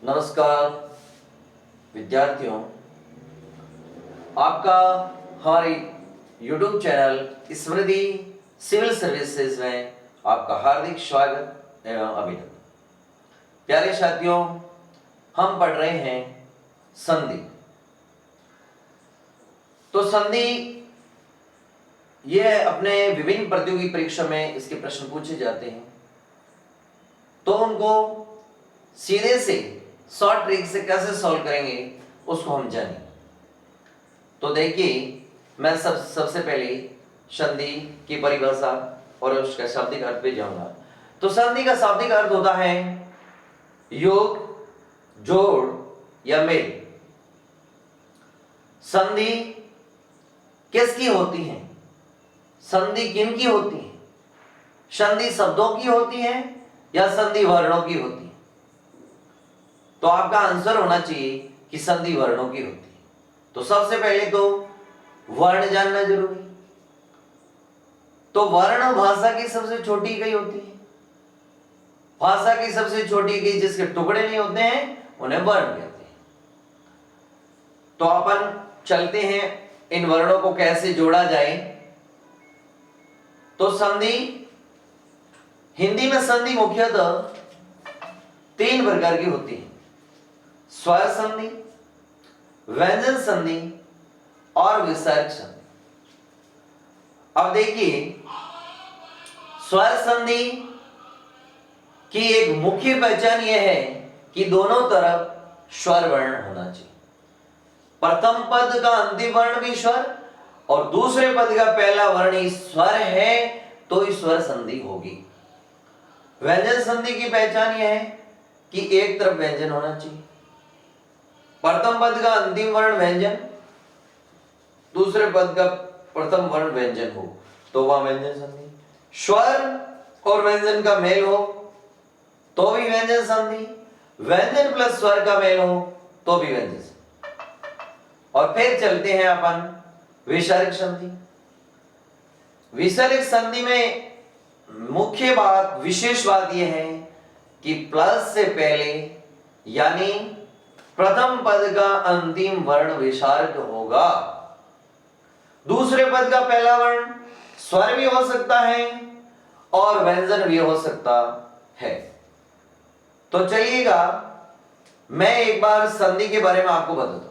नमस्कार विद्यार्थियों, आपका हमारे YouTube चैनल स्मृति सिविल सर्विसेज में आपका हार्दिक स्वागत एवं अभिनंदन। प्यारे साथियों, हम पढ़ रहे हैं संधि। तो संधि यह अपने विभिन्न प्रतियोगी परीक्षा में इसके प्रश्न पूछे जाते हैं, तो उनको सीधे से शॉर्ट ट्रिक से कैसे सॉल्व करेंगे उसको हम जानेंगे। तो देखिए, मैं सबसे पहले संधि की परिभाषा और उसका शाब्दिक अर्थ पे जाऊंगा। तो संधि का शाब्दिक अर्थ होता है योग, जोड़ या मेल। संधि किसकी होती है? संधि किन की होती है? संधि शब्दों की होती है या संधि वर्णों की होती है? तो आपका आंसर होना चाहिए कि संधि वर्णों की होती है। तो सबसे पहले तो वर्ण जानना जरूरी। तो वर्ण भाषा की सबसे छोटी इकाई होती है। भाषा की सबसे छोटी इकाई जिसके टुकड़े नहीं होते हैं उन्हें वर्ण कहते हैं। तो अपन चलते हैं इन वर्णों को कैसे जोड़ा जाए। तो संधि, हिंदी में संधि मुख्यतः 3 प्रकार की होती है: स्वर संधि, व्यंजन संधि और विसर्ग संधि। अब देखिए, स्वर संधि की एक मुख्य पहचान यह है कि दोनों तरफ स्वर वर्ण होना चाहिए। प्रथम पद का अंतिम वर्ण भी स्वर और दूसरे पद का पहला वर्ण ही स्वर है तो ही स्वर संधि होगी। व्यंजन संधि की पहचान यह है कि एक तरफ व्यंजन होना चाहिए। प्रथम पद का अंतिम वर्ण व्यंजन, दूसरे पद का प्रथम वर्ण व्यंजन हो तो वह व्यंजन संधि। स्वर और व्यंजन का मेल हो तो भी व्यंजन संधि। व्यंजन प्लस स्वर का मेल हो तो भी व्यंजन संधि। और फिर चलते हैं अपन विसर्ग संधि। विसर्ग संधि में मुख्य बात, विशेष बात यह है कि प्लस से पहले यानी प्रथम पद का अंतिम वर्ण विसर्ग होगा। दूसरे पद का पहला वर्ण स्वर भी हो सकता है और व्यंजन भी हो सकता है। तो चलिएगा, मैं एक बार संधि के बारे में आपको बताता हूं।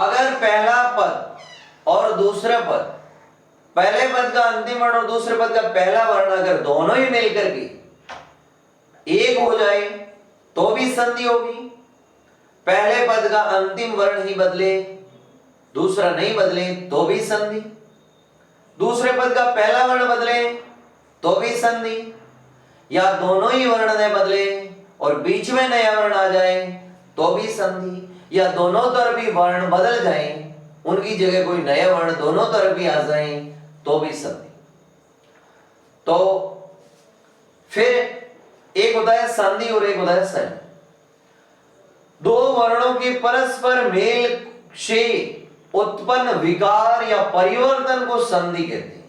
अगर पहला पद और दूसरा पद, पहले पद का अंतिम वर्ण और दूसरे पद का पहला वर्ण अगर दोनों ही मिलकर के एक हो जाए तो भी संधि होगी। पहले पद का अंतिम वर्ण ही बदले, दूसरा नहीं बदले तो भी संधि। दूसरे पद का पहला वर्ण बदले तो भी संधि, या दोनों ही वर्ण ने बदले और बीच में नया वर्ण आ जाए तो भी संधि, या दोनों तरफ ही वर्ण बदल जाए, उनकी जगह कोई नया वर्ण दोनों तरफ ही आ जाए तो भी संधि। तो फिर एक होता है संधि और एक होता है संयोग। दो वर्णों के परस्पर मेल से उत्पन्न विकार या परिवर्तन को संधि कहते हैं।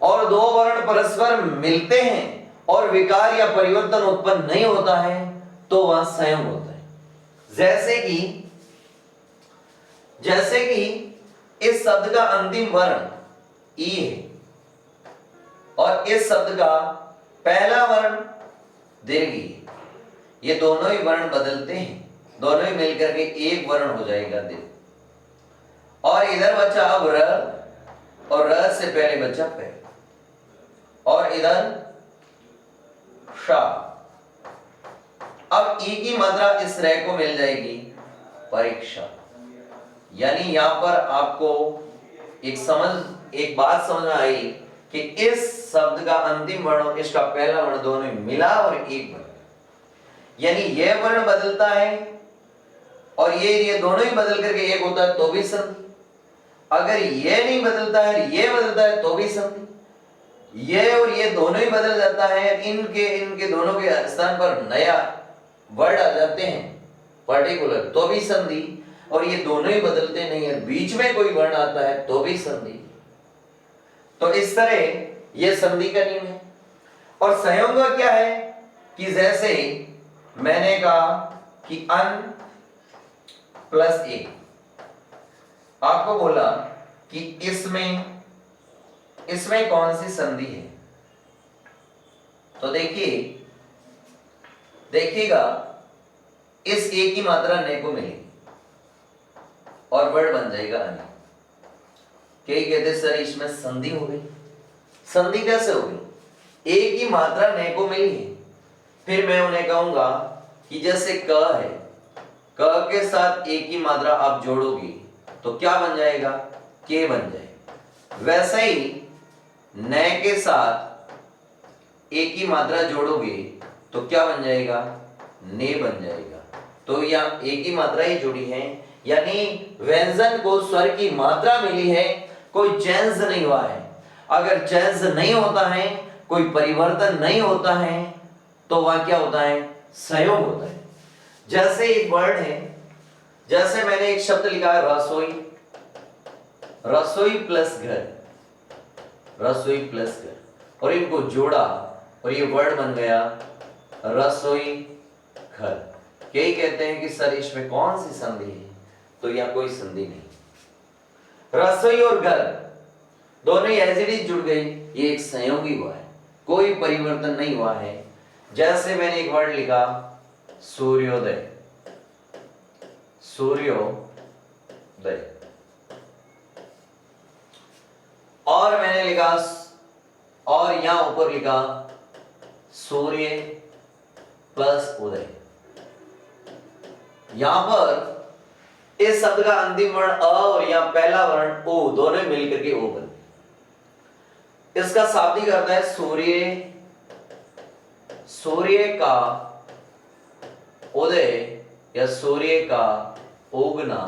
और दो वर्ण परस्पर मिलते हैं और विकार या परिवर्तन उत्पन्न नहीं होता है तो वह संयोग होता है। जैसे कि इस शब्द का अंतिम वर्ण ई है और इस शब्द का पहला वर्ण दीर्घ है। ये दोनों ही वर्ण बदलते हैं, दोनों ही मिलकर के एक वर्ण हो जाएगा दीर्घ। और इधर बचा अब र, और र से पहले बचा पे, और इधर शा। अब ई की मात्रा इस रे को मिल जाएगी परीक्षा। यानी यहां पर आपको एक बात समझ में आई कि इस शब्द का अंतिम वर्ण और इसका पहला वर्ण दोनों मिला और एक बन, यानी यह वर्ण बदलता है और ये दोनों ही बदल करके एक होता है तो भी संधि। अगर ये नहीं बदलता है, ये बदलता है तो भी संधि। ये और ये दोनों ही बदल जाता है, इनके दोनों के स्थान पर नया वर्ड आ जाते हैं पर्टिकुलर तो भी संधि। और ये दोनों ही बदलते नहीं है, बीच में कोई वर्ण आता है तो भी संधि। तो इस तरह यह संधि का नियम है। और संयोग क्या है कि जैसे मैंने कहा कि अन प्लस ए, आपको बोला कि इसमें कौन सी संधि है, तो देखिएगा इस ए की मात्रा ने को मिलेगी और वर्ड बन जाएगा अन। कई कहते सर इसमें संधि हो गई। संधि कैसे हो गई? ए की मात्रा ने को मिली है, फिर मैं उन्हें कहूंगा कि जैसे क है, क के साथ ए की मात्रा आप जोड़ोगे तो क्या बन जाएगा? के बन जाएगा। वैसे ही न के साथ ए की मात्रा जोड़ोगे तो क्या बन जाएगा? ने बन जाएगा। तो यहाँ ए की मात्रा ही जुड़ी है, यानी व्यंजन को स्वर की मात्रा मिली है, कोई चेंज नहीं हुआ है। अगर चेंज नहीं होता है, कोई परिवर्तन नहीं होता है, तो वहां क्या होता है? संयोग होता है। जैसे एक वर्ड है, जैसे मैंने एक शब्द लिखा है रसोई, रसोई प्लस घर, रसोई प्लस घर, और इनको जोड़ा और ये वर्ड बन गया रसोई घर। कई कहते हैं कि सर इसमें कौन सी संधि है, तो यहां कोई संधि नहीं। रसोई और घर दोनों एज इट इज जुड़ गई, ये एक संयोग ही हुआ है, कोई परिवर्तन नहीं हुआ है। जैसे मैंने एक वर्ड लिखा सूर्योदय, सूर्योदय, और मैंने लिखा और यहां ऊपर लिखा सूर्य प्लस उदय। यहां पर इस शब्द का अंतिम वर्ण अ और यहां पहला वर्ण ओ दोनों मिलकर के ओ बन। इसका शाब्दिक अर्थ है सूर्य, सूर्य का उदय या सूर्य का उगना,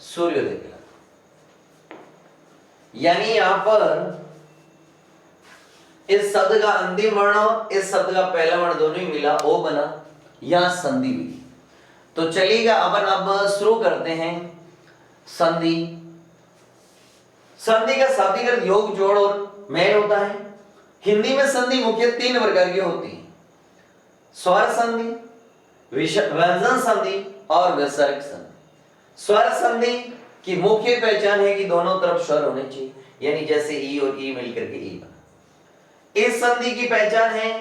सूर्योदय कहलाता। यानी यहां पर इस शब्द का अंतिम वर्ण और इस शब्द का पहला वर्ण दोनों ही मिला, ओ बना, यहां संधि हुई। तो चलिएगा अपन अब शुरू करते हैं संधि। संधि का शाब्दिक अर्थ योग, जोड़ और मेल होता है। हिंदी में संधि मुख्य 3 प्रकार की होती है: स्वर संधि, व्यंजन संधि और विसर्ग संधि। स्वर संधि की मुख्य पहचान है कि दोनों तरफ स्वर होने चाहिए, यानी जैसे ई और ई मिलकर के ई बना। इस संधि की पहचान है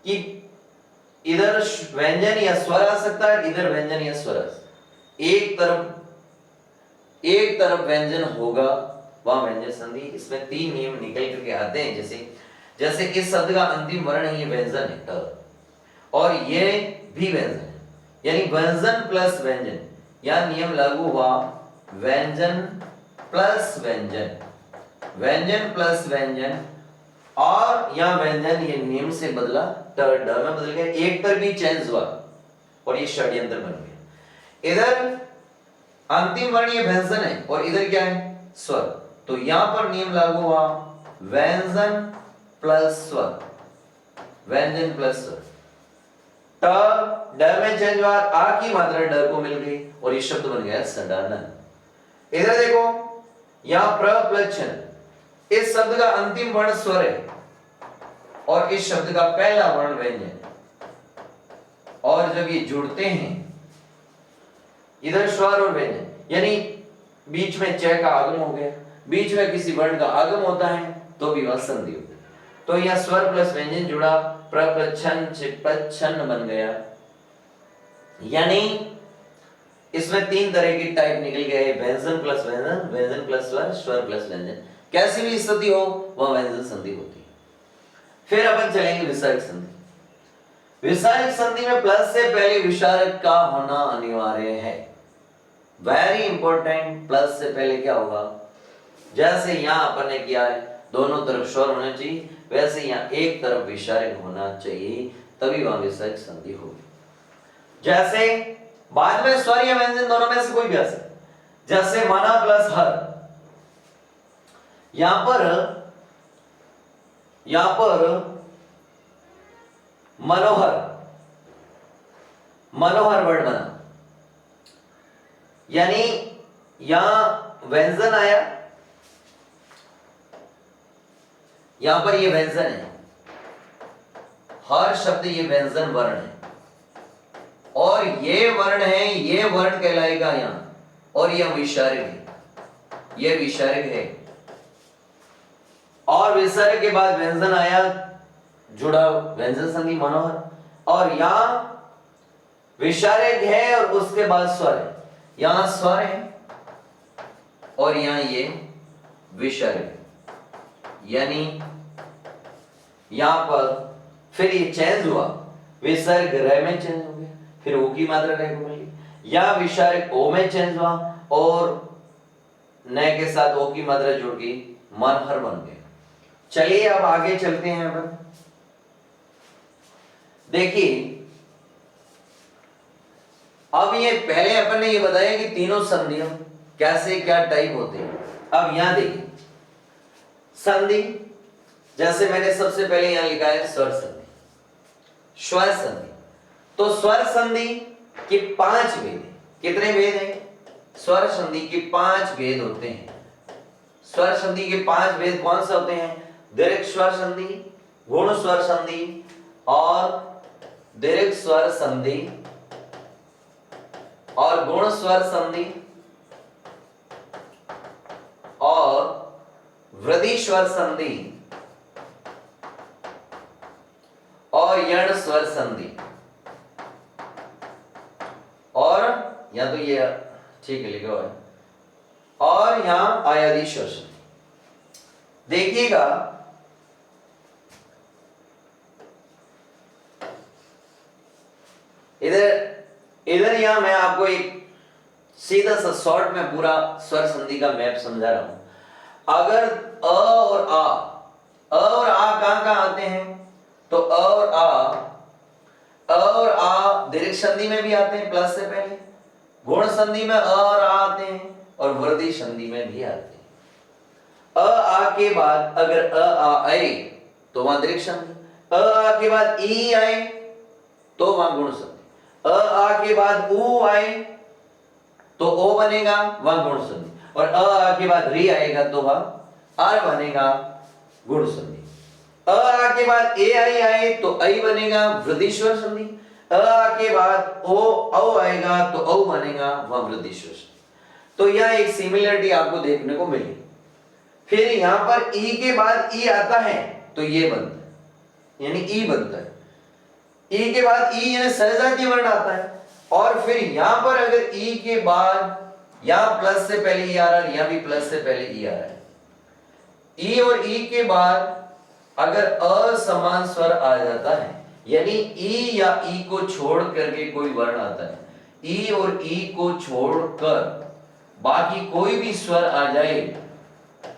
कि इधर व्यंजन या स्वर आ सकता है, इधर व्यंजन या स्वर आ सकता है। एक तरफ व्यंजन होगा वह व्यंजन संधि। इसमें 3 नियम निकल करके आते हैं। जैसे इस शब्द का अंतिम वर्ण है, ये व्यंजन है ट, और ये भी व्यंजन है, यानी व्यंजन प्लस व्यंजन, यह नियम लागू हुआ व्यंजन प्लस व्यंजन, व्यंजन प्लस व्यंजन, और यहां व्यंजन ये नियम से बदला ट ड में बदल गया, एक तरफ भी चेंज हुआ और ये षड्यंत्र बन गया। इधर अंतिम वर्ण ये व्यंजन है और इधर क्या है? स्वर। तो यहां पर नियम लागू हुआ व्यंजन प्लस स्वर, व्यंजन प्लस स्वर। ट ड में चेंज हुआ, आ की मात्रा ड को मिल गई और ये शब्द बन गया सडानन। इधर देखो, यहां प्र प्लस छन, इस शब्द का अंतिम वर्ण स्वर है और इस शब्द का पहला वर्ण व्यंजन है, और जब ये जुड़ते हैं इधर स्वर और व्यंजन, यानी बीच में च का आगम हो गया, बीच में किसी वर्ण का आगम होता है तो भी वह संधि होती है। तो यह स्वर प्लस व्यंजन जुड़ा, प्रप्रच्छन से प्रच्छन्न बन गया। यानी इसमें 3 तरह की टाइप निकल गए, व्यंजन प्लस व्यंजन, व्यंजन प्लस स्वर, स्वर प्लस व्यंजन। कैसी भी स्थिति हो वह व्यंजन संधि होती है। फिर अपन चलेंगे विसर्ग संधि। विसर्ग संधि में प्लस से पहले विसर्ग का होना अनिवार्य है। वेरी इंपॉर्टेंट, प्लस से पहले क्या होगा? जैसे यहां अपन ने किया है दोनों तरफ स्वर होना चाहिए, वैसे यहां एक तरफ विसर्ग होना चाहिए, तभी वहां विसर्ग संधि होगी। जैसे बाद में स्वर या व्यंजन दोनों में से कोई भी आ सकता है, जैसे मना प्लस हर, यहां पर मनोहर, मनोहर वर्ड बना, यानी यहां व्यंजन आया, यहां पर ये व्यंजन है, हर शब्द ये व्यंजन वर्ण है, और ये वर्ण है, ये वर्ण कहलाएगा यहां, और यह विसर्ग है, ये विसर्ग है। और विसर्ग के बाद व्यंजन आया, जुड़ा व्यंजन संधि मनोहर, और यहां विसर्ग है और उसके बाद स्वर है, यहां स्वर है और यहां ये विसर्ग है, यानी यहां पर फिर ये चेंज हुआ, विसर्ग र में चेंज हो गया, फिर ओ की मात्रा रह को मिली, या विसर्ग ओ में चेंज हुआ और न के साथ ओ की मात्रा जुड़ गई, मनहर बन गया। चलिए अब आगे चलते हैं। अब देखिए, अब ये पहले अपन ने ये बताया कि तीनों संधियां कैसे क्या टाइप होते हैं। अब यहां देखिए संधि, जैसे मैंने सबसे पहले यहां लिखा है स्वर संधि, स्वर संधि। तो स्वर संधि के 5 भेद हैं। कितने भेद हैं? स्वर संधि के 5 भेद होते हैं। स्वर संधि के 5 भेद कौन से होते हैं? दीर्घ स्वर संधि, गुण स्वर संधि और दीर्घ स्वर संधि और गुण स्वर संधि और वृद्धि स्वर संधि और यण स्वर संधि, और या तो ये ठीक है लिखा हुआ है, और यहां आयादी स्वर संधि। देखिएगा इधर यहां मैं आपको एक सीधा सा शॉर्ट में पूरा स्वर संधि का मैप समझा रहा हूं। अगर अ और आ कहां आते हैं? तो अ और आ दीर्घ संधि में भी आते हैं प्लस से पहले, गुण संधि में अ और आ आते हैं और वृद्धि संधि में भी आते हैं। अ आ के बाद अगर अ आ आए तो वहां दीर्घ संधि, अ आ के बाद ई आए तो वहां गुण संधि, अ आ के बाद ऊ आए तो ओ बनेगा वहां गुण संधि, और अ आ के बाद री आएगा तो वहां आर बनेगा गुण संधि। अ आ के बाद ए आई आए तो आई बनेगा वृद्धि स्वर संधि, अ आ के बाद ओ औ आएगा तो औ बनेगा वह वृद्धि स्वर संधि। तो यह एक सिमिलरिटी आपको देखने को मिली। फिर यहां पर ई के बाद ई आता है तो ये बनता है, यानी ई बनता है। ई के बाद ई यानी सहजातीय वर्ण आता है, और फिर यहां पर अगर ई के बाद यहां प्लस से पहले ई आ रहा है, यहां भी प्लस से पहले ई आ रहा है, ई और ई के बाद अगर असमान स्वर आ जाता है, यानी ई या ई को छोड़ करके कोई वर्ण आता है, ई और ई को छोड़कर बाकी कोई भी स्वर आ जाए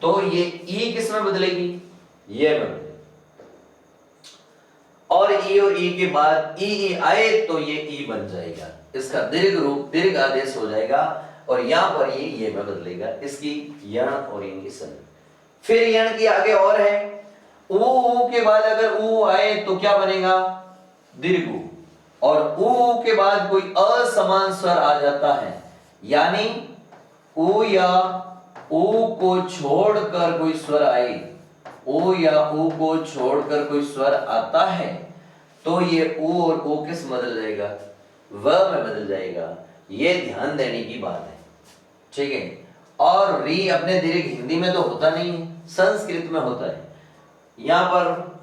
तो ये ई किस में बदलेगी? ये बदलेगी। और ई के बाद ई आए तो ये ई बन जाएगा, इसका दीर्घ रूप दीर्घ आदेश हो जाएगा, और यहां पर ये में बदलेगा, इसकी यण और इनकी संधि। फिर यण की आगे और है, ऊ के बाद अगर ऊ आए तो क्या बनेगा? दीर्घ ऊ, और ऊ के बाद कोई असमान स्वर आ जाता है, यानी ऊ या ऊ को छोड़कर कोई स्वर आए, ओ या ऊ को छोड़कर कोई स्वर आता है तो ये ऊ और ओ किस बदल जाएगा? व में बदल जाएगा। ये ध्यान देने की बात है, ठीक है। और री अपने दीर्घ हिंदी में तो होता नहीं है, संस्कृत में होता है। यहां पर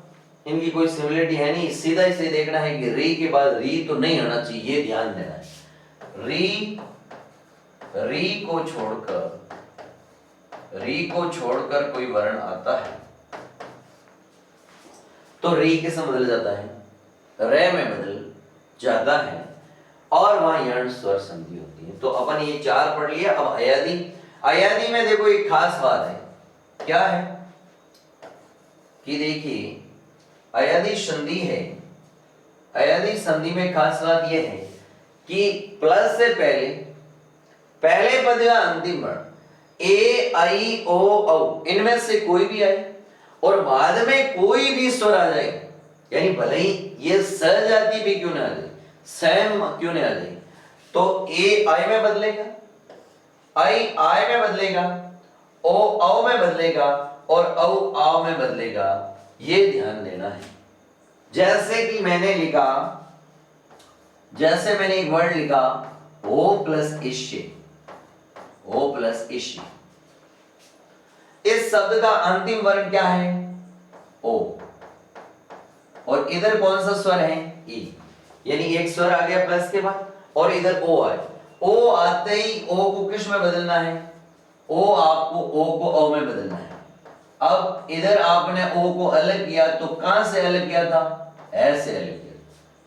इनकी कोई सिमिलरिटी है नहीं, सीधा इसे देखना है कि री के बाद री तो नहीं होना चाहिए, ये ध्यान देना है। री को छोड़कर कोई वर्ण आता है तो री किस में बदल जाता है? रे में बदल जाता है, और वहां यण स्वर संधि होती है। तो अपन ये 4 पढ़ लिया। अब अयादी में देखो एक खास बात है, क्या है कि देखिए अयादी संधि है, अयादी संधि में खास बात यह है कि प्लस से पहले पद का अंतिम वर्ण ए आई ओ औ इनमें से कोई भी आए और बाद में कोई भी स्वर आ जाए, यानी भले ही ये सहजाति भी क्यों ना आ जाए, सैम क्यों ना आ जाए, तो ए आई में बदलेगा, आई आय में बदलेगा, ओ औ में बदलेगा और औ आव में बदलेगा। ये ध्यान देना है। जैसे कि मैंने लिखा जैसे मैंने एक वर्ड लिखा O plus issue, O plus issue, इस शब्द का अंतिम वर्ण क्या है? ओ, और इधर कौन सा स्वर है? ई, यानी एक स्वर आ गया प्लस के बाद और इधर ओ आए। ओ आते ही ओ को किस में बदलना है? ओ आपको ओ को ओ में बदलना है। अब इधर आपने ओ को अलग किया तो कहां से अलग किया था? ऐसे अलग किया।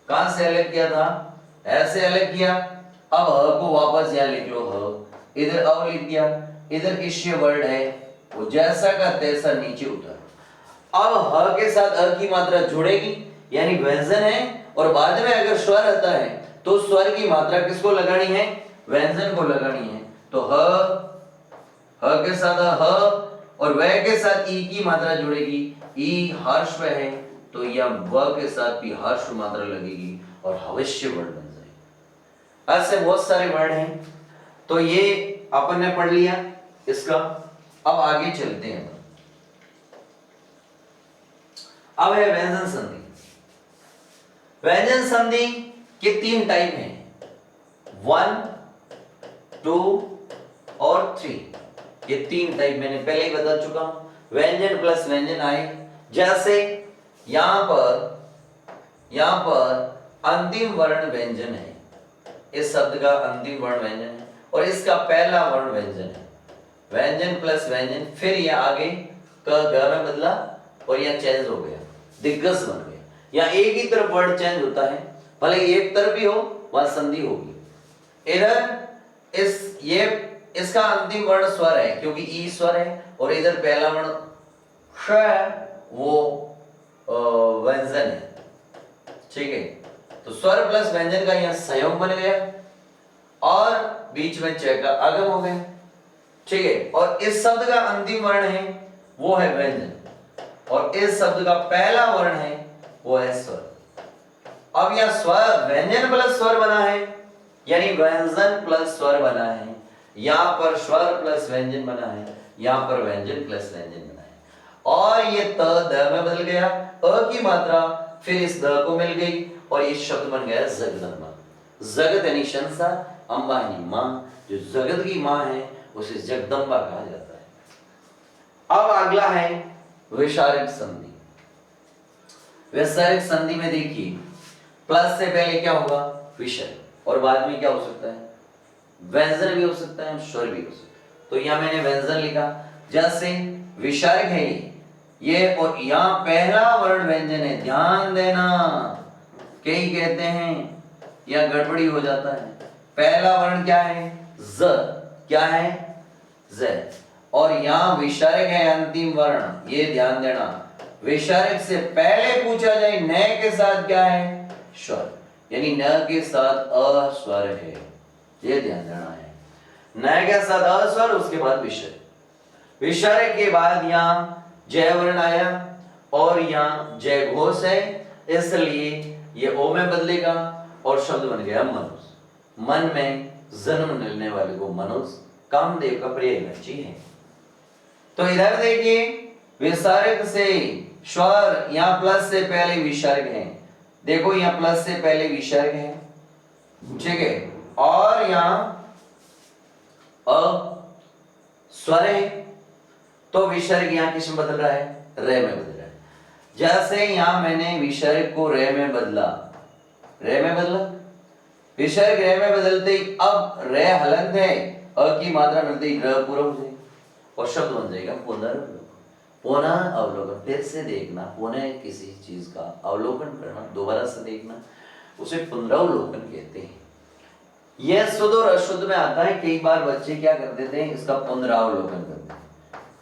कहां से अलग किया था? ऐसे अलग किया। अब ह को वापस यहां लिख लो, ह इधर अव लिख दिया, इधर इश्य वर्ड है वो जैसा का तैसा नीचे उतर। अब ह के साथ अ की मात्रा जुड़ेगी यानी व्यंजन है, और बाद में अगर स्वर आता है तो स्वर की मात्रा किसको लगानी है? व्यंजन को लगानी है। तो ह के साथ ह और व के साथ ई की मात्रा जुड़ेगी, ई हर्ष है तो यह व के साथ भी हर्ष मात्रा लगेगी और भविष्य वर्ड बन जाएगा। ऐसे बहुत सारे वर्ड हैं, तो ये अपन ने पढ़ लिया इसका। अब आगे चलते हैं। अब है व्यंजन संधि। व्यंजन संधि के 3 टाइप हैं, 1, 2 और 3। ये 3 टाइप मैंने पहले ही बता चुका हूं। व्यंजन प्लस व्यंजन आए, जैसे यहां पर अंतिम वर्ण व्यंजन है, इस शब्द का अंतिम वर्ण व्यंजन है और इसका पहला वर्ण व्यंजन है। व्यंजन प्लस व्यंजन, फिर ये आगे क ग में बदला और यह चेंज हो गया, दिग्गज बन गया। या एक ही तरफ वर्ड चेंज होता है, भले एक तरफ ही हो वहां संधि होगी। इधर इसका अंतिम वर्ण स्वर है क्योंकि ई स्वर है, और इधर पहला वर्ण श है, वो व्यंजन है। ठीक है, तो स्वर प्लस व्यंजन का यहां संयोग बन गया और बीच में च का आगम हो गया। ठीक है, और इस शब्द का अंतिम वर्ण है वो है व्यंजन, और इस शब्द का पहला वर्ण है वो है स्वर। अब यह स्वर व्यंजन प्लस स्वर बना है, यानी व्यंजन प्लस स्वर बना है। यहां पर स्वर प्लस व्यंजन बना है, यहां पर व्यंजन प्लस व्यंजन बना है। और ये त द में बदल गया, अ की मात्रा फिर इस द को मिल गई और ये शब्द बन गया जगदम्बा। जगत यानी संसार, अम्बा यानी मां, जो जगत की मां है उसे जगदम्बा कहा जाता है। अब अगला है वैशारिक संधि। वैशारिक संधि में देखिए, प्लस से पहले क्या होगा? विसर्ग, और बाद में क्या हो सकता है? व्यंजन भी हो सकता है, स्वर भी हो सकता है। तो यहां मैंने व्यंजन लिखा, जैसे विसर्ग है ये और यहां पहला वर्ण व्यंजन है, ध्यान देना। कई कहते हैं या गड़बड़ी हो जाता है। पहला वर्ण क्या है? ज, क्या है? ज, और यहां विसर्ग है अंतिम वर्ण, ये ध्यान देना। विसर्ग से पहले पूछा जाए न के साथ क्या है? स्वर, यानी न के साथ अ स्वर है, ये ध्यान देना है। न के साथ अ स्वर, उसके बाद विसर्ग। विसर्ग के बाद यहां जय वर्ण आया और यहां जय घोष है, इसलिए ये ओ में बदलेगा और शब्द बन गया मनुष्य। मन में जन्म लेने वाले को मनुष्य कामदेव का प्रिय एनर्जी है। तो इधर देखिए, विसर्ग से स्वर, यहां प्लस से पहले विसर्ग है, देखो यहां प्लस से पहले विसर्ग है, ठीक है, और यहां अ स्वर है, तो विसर्ग यहां किस में बदल रहा है? रे में बदल रहा है। जैसे यहां मैंने विसर्ग को रे में बदला, रे में बदला, विसर्ग रे में बदलते ही अब रे हलंत है, अ की मात्रा मिलते ही र पूरा हो जाएगा और शब्द बन जाएगा पुनर्वलोकन। पुनः अवलोकन, फिर से देखना, पुनः किसी चीज का अवलोकन करना, दोबारा से देखना, उसे पुनरावलोकन कहते हैं। यह शुद्ध और अशुद्ध में आता है। कई बार बच्चे क्या कर देते हैं, इसका पुनरावलोकन करते हैं।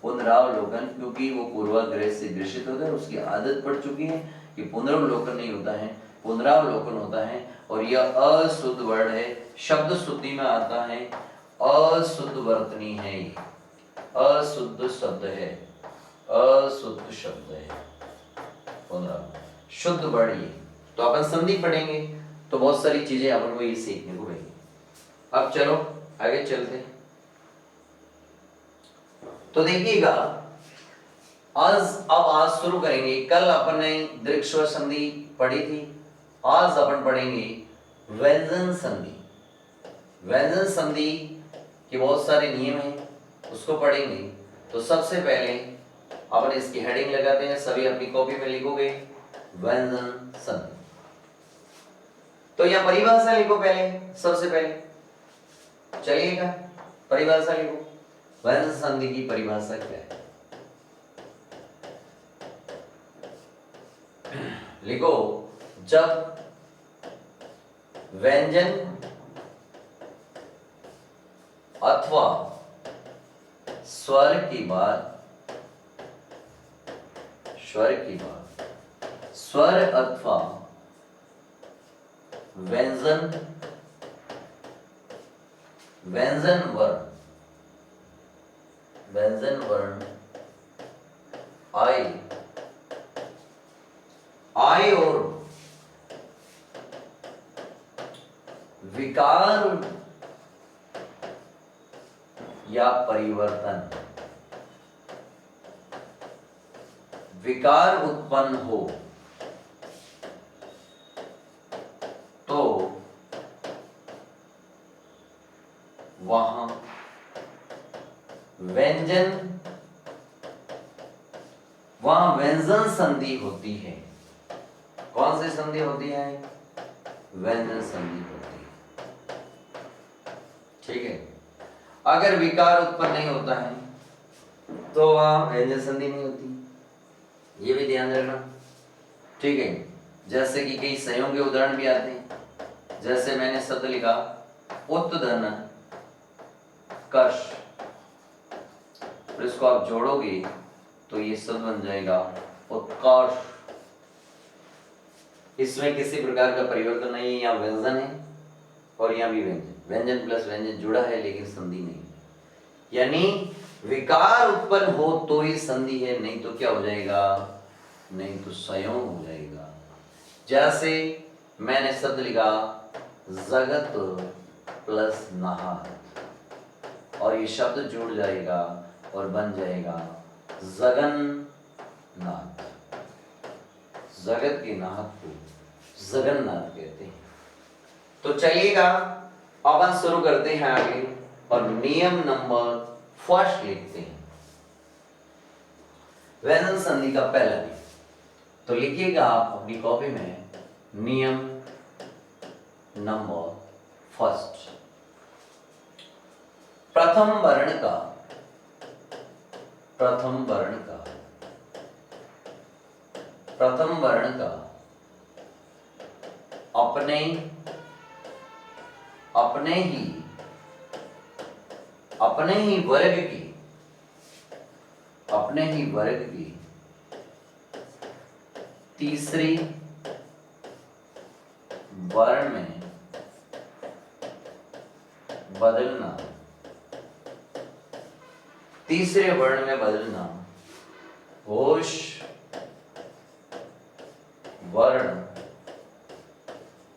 पुनरावलोकन क्योंकि वो पूर्वाग्रह से ग्रसित होता है, उसकी आदत पड़ चुकी है कि पुनरावलोकन नहीं होता है, पुनरावलोकन होता है। और यह अशुद्ध वर्ड है, शब्द शुद्धि में आता है, अशुद्ध वर्तनी है, अशुद्ध शब्द है, अशुद्ध शब्द है, पुनरावलोकन शुद्ध वर्ड ये। तो अपन संधि पढ़ेंगे तो बहुत सारी चीजें अपन को ये सीखने को मिलेगी। अब चलो आगे चलते हैं। तो देखिएगा, आज शुरू करेंगे। कल अपन ने दृक् स्वर संधि पढ़ी थी, आज अपन पढ़ेंगे व्यंजन संधि। व्यंजन संधि के बहुत सारे नियम हैं, उसको पढ़ेंगे। तो सबसे पहले अपन इसकी हेडिंग लगाते हैं, सभी अपनी कॉपी में लिखोगे व्यंजन संधि। तो यहां परिभाषा लिखो पहले, सबसे पहले चलिएगा परिभाषा लिखो। व्यंजन संधि की परिभाषा क्या है लिखो, जब व्यंजन अथवा स्वर की बात, स्वर अथवा व्यंजन वर्ण आई और विकार या परिवर्तन, विकार उत्पन्न हो तो वहां व्यंजन संधि होती है। कौन सी संधि होती है? व्यंजन संधि होती है। ठीक है, अगर विकार उत्पन्न नहीं होता है तो वहां व्यंजन संधि नहीं होती, ये भी ध्यान रखना। ठीक है, जैसे कि कई संयोग के उदाहरण भी आते हैं, जैसे मैंने शब्द लिखा उत्तधन कर्ष, फिर इसको आप जोड़ोगे तो ये शब्द बन जाएगा उत्कर्ष। इसमें किसी प्रकार का परिवर्तन नहीं है, यहाँ व्यंजन है और यहाँ भी व्यंजन प्लस व्यंजन जुड़ा है लेकिन संधि नहीं, यानी विकार उत्पन्न हो तो ही संधि है, नहीं तो क्या हो जाएगा? नहीं तो संयोग हो जाएगा। जैसे मैंने शब्द लिखा जगत प्लस नाहत, और ये शब्द जुड़ जाएगा और बन जाएगा जगन्नाथ। जगत के नाथ को जगन्नाथ कहते हैं। तो चलिएगा अपन शुरू करते हैं आगे और नियम नंबर फर्स्ट लिखते हैं, व्यंजन संधि का पहला नियम। तो लिखिएगा आप अपनी कॉपी में नियम नंबर फर्स्ट, प्रथम वर्ण का अपने ही वर्ग की तीसरी वर्ण में बदलना, तीसरे वर्ण में बदलना घोष वर्ण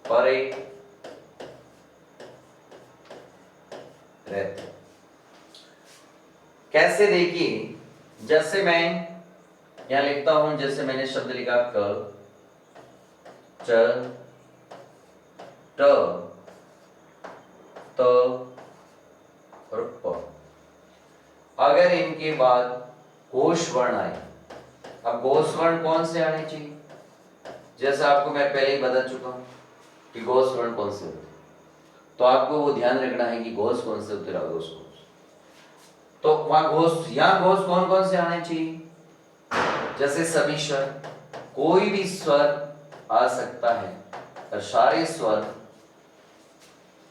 परे रहते। कैसे? देखिए, जैसे मैं यहां लिखता हूं, जैसे मैंने शब्द लिखा क, च, ट, त और प। अगर इनके बाद घोष वर्ण आए, अब घोष वर्ण कौन से आने चाहिए? जैसा आपको मैं पहले ही बता चुका हूं कि घोष वर्ण कौन से होते, तो आपको वो ध्यान रखना है कि घोष कौन से होते, घोष कौन से। तो वहां घोष, यहां घोष कौन कौन से आने चाहिए? जैसे सभी स्वर, कोई भी स्वर आ सकता है और सारे स्वर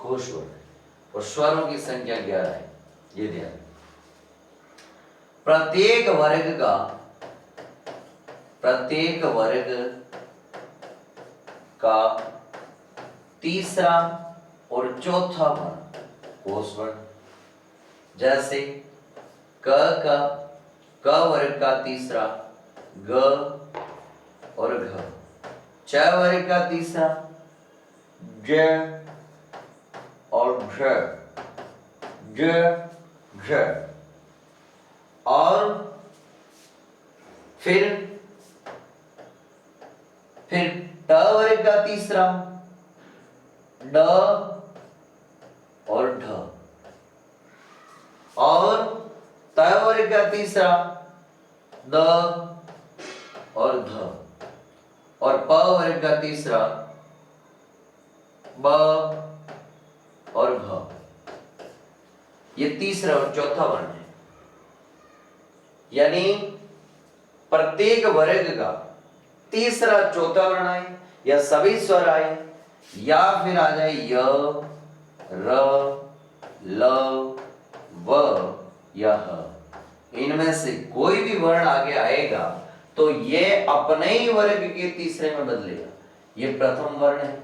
घोष वर्ण है, और स्वरों की संख्या 11 है, ये ध्यान। प्रत्येक वर्ग का तीसरा और चौथा वर्ण घोष वर्ण। जैसे क वर्ग का तीसरा ग और घ, च वर्ग का तीसरा ज और झ, और फिर ट वर्ग का तीसरा ड और ढ। और त वर्ग का तीसरा द और ध। और प वर्ग का तीसरा ब और भ। ये तीसरा और चौथा वर्ण है। यानी प्रत्येक वर्ग का तीसरा चौथा वर्ण आए या सभी स्वर आए या फिर आ जाए य र ल व या ह। इनमें से कोई भी वर्ण आगे आएगा तो ये अपने ही वर्ग के तीसरे में बदलेगा। ये प्रथम वर्ण है,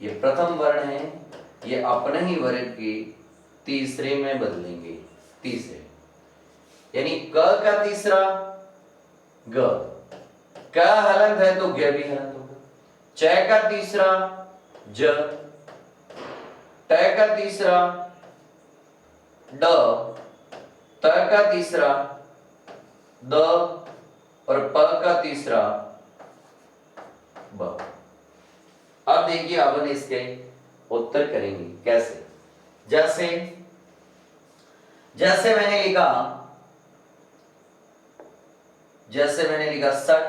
ये प्रथम वर्ण है, ये अपने ही वर्ग के तीसरे में बदलेंगे। तीसरे यानी क का तीसरा ग, क हलंत है तो ग भी हलंत होगा। च का तीसरा ज, ट का तीसरा ड, त का तीसरा द और प का तीसरा ब। अब देखिए अपन इसके उत्तर करेंगे कैसे। जैसे जैसे मैंने लिखा सट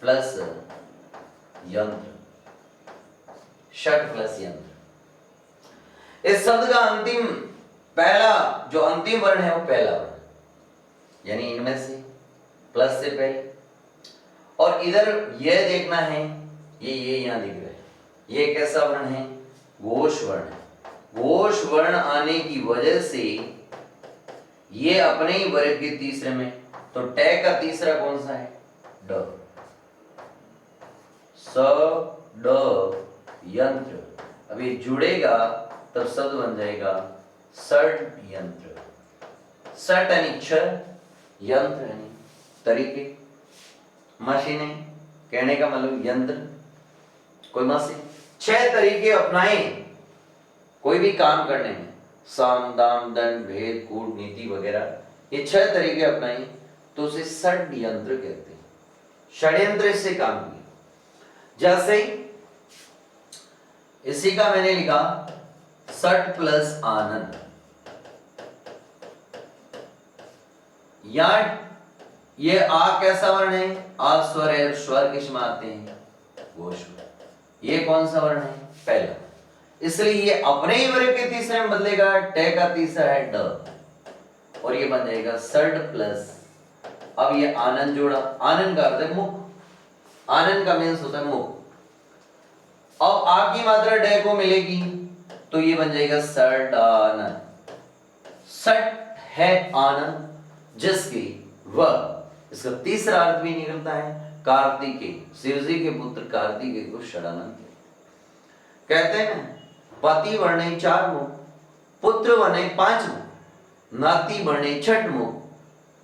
प्लस यंत्र, षट प्लस यंत्र। इस शब्द का अंतिम पहला जो अंतिम वर्ण है वो पहला वर्ण, यानी इनमें से प्लस से पहले। और इधर यह देखना है, ये यहां दिख रहा है, ये कैसा वर्ण है? घोष वर्ण है। घोष वर्ण आने की वजह से ये अपने ही वर्ग के तीसरे में, तो ट का तीसरा कौन सा है? ड। स ड यंत्र। अब ये जुड़ेगा तब शब्द बन जाएगा षड यंत्र। षट यानी छह, यंत्र यानी तरीके, मशीनें, कहने का मतलब यंत्र, कोई मशीन। छह तरीके अपनाए कोई भी काम करने में, साम दाम दंड भेद कूट नीति वगैरह, ये छह तरीके अपनाए तो उसे षड यंत्र कहते हैं। षड्यंत्र इससे काम किया। जैसे इसी का मैंने लिखा सट प्लस आनंद। या ये आ कैसा वर्ण है? आ स्वर है, स्वर किसमें आते हैं? घोष में। ये कौन सा वर्ण है? पहला। इसलिए ये अपने ही वर्ग के तीसरे में बदलेगा। ट का तीसरा है ड और ये बन जाएगा सड प्लस। अब ये आनंद जोड़ा, आनंद का अर्थ है मुख, आनंद का मीन्स होता है मुख। अब आ की मात्रा ड को मिलेगी तो ये बन जाएगा सट आनंद। सट है आनंद जिसकी वह, इसका तीसरा अर्थ भी निकलता है कार्तिकेय, शिवजी के पुत्र कार्तिकेय को षडानंद कहते हैं। पति वर्णे 4 मुख, पुत्र वर्णे 5 मुख, नाती वर्णे 6 मुख,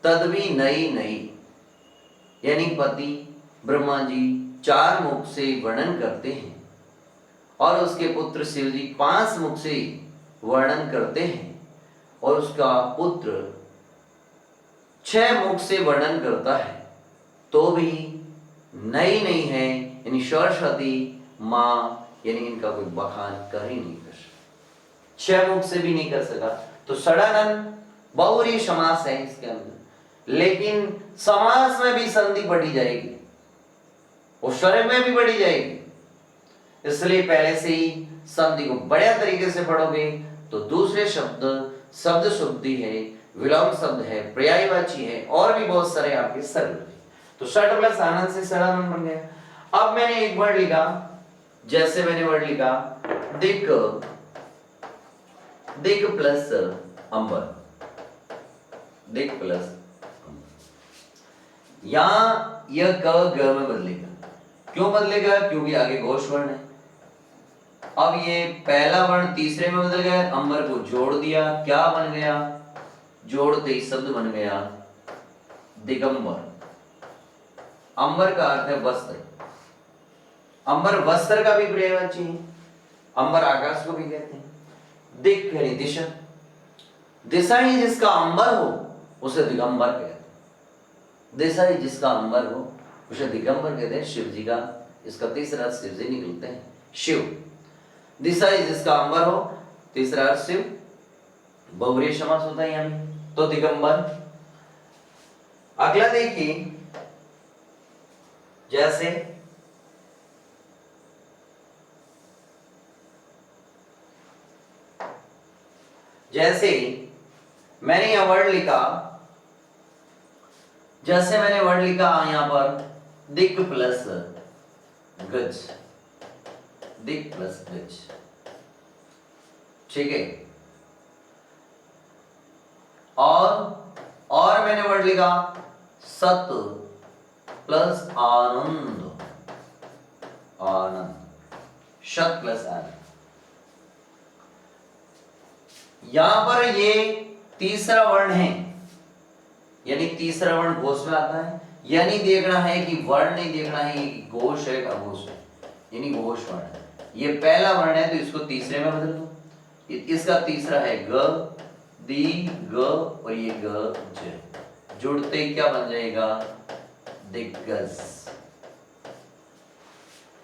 तदवी नई नई। यानी पति ब्रह्मा जी 4 मुख से वर्णन करते हैं और उसके पुत्र शिव जी 5 मुख से वर्णन करते हैं और उसका पुत्र 6 मुख से वर्णन करता है, तो भी नई नहीं है। यानी सरस्वती माँ, यानी इनका कोई बखान कर ही नहीं कर सकता, 6 मुख से भी नहीं कर सका। तो षडानंद बहुरी समास है इसके अंदर, लेकिन समास में भी संधि बढ़ी जाएगी और स्वर में भी बढ़ी जाएगी। इसलिए पहले से ही संधि को बढ़िया तरीके से पढ़ोगे तो दूसरे शब्द, शब्द शुद्धि है, विलोम शब्द है, पर्यायवाची है और भी बहुत सारे आपके सरल है। तो षट प्लस आनंद से षडानंद बन गया। अब मैंने एक वर्ड लिखा, जैसे मैंने वर्ड लिखा दिक, दिक प्लस अंबर, दिक प्लस अंबर। यहां यह क ग में बदलेगा। क्यों बदलेगा? क्योंकि आगे घोष वर्ण है। अब ये पहला वर्ण तीसरे में बदल गया, अंबर को जोड़ दिया, क्या बन गया? जोड़ते ही शब्द बन गया दिगंबर। अंबर का अर्थ है वस्त्र, अंबर वस्त्र का भी पर्यायवाची है। अंबर आकाश को भी कहते हैं। दिक यानी दिशा, दिशा ही जिसका अंबर हो उसे दिगंबर कहते हैं। दिशा ही जिसका अंबर हो उसे दिगंबर कहते हैं। शिव जी का इसका तीसरा अर्थ शिव जी निकलते हैं, शिव। दिशा जिसका अंबर हो, तीसरा अर्थ शिव। बहुव्रीहि समास होता है यहाँ तो दिगंबर। अगला देखिए, जैसे मैंने यह वर्ड लिखा, यहां पर दिक् प्लस गज, दिक् प्लस गज, ठीक है। और मैंने वर्ड लिखा सत प्लस आनंद, आनंद, शत प्लस आनंद। यहां पर ये तीसरा वर्ण है, यानी तीसरा वर्ण घोष में आता है। यानी देखना है कि वर्ण नहीं देखना है कि घोष है का घोष है, यानी घोष वर्ण है। ये पहला वर्ण है तो इसको तीसरे में बदल दो। इसका तीसरा है ग, दी, ग और ये ग ज, जुड़ते क्या बन जाएगा, दिग्गज।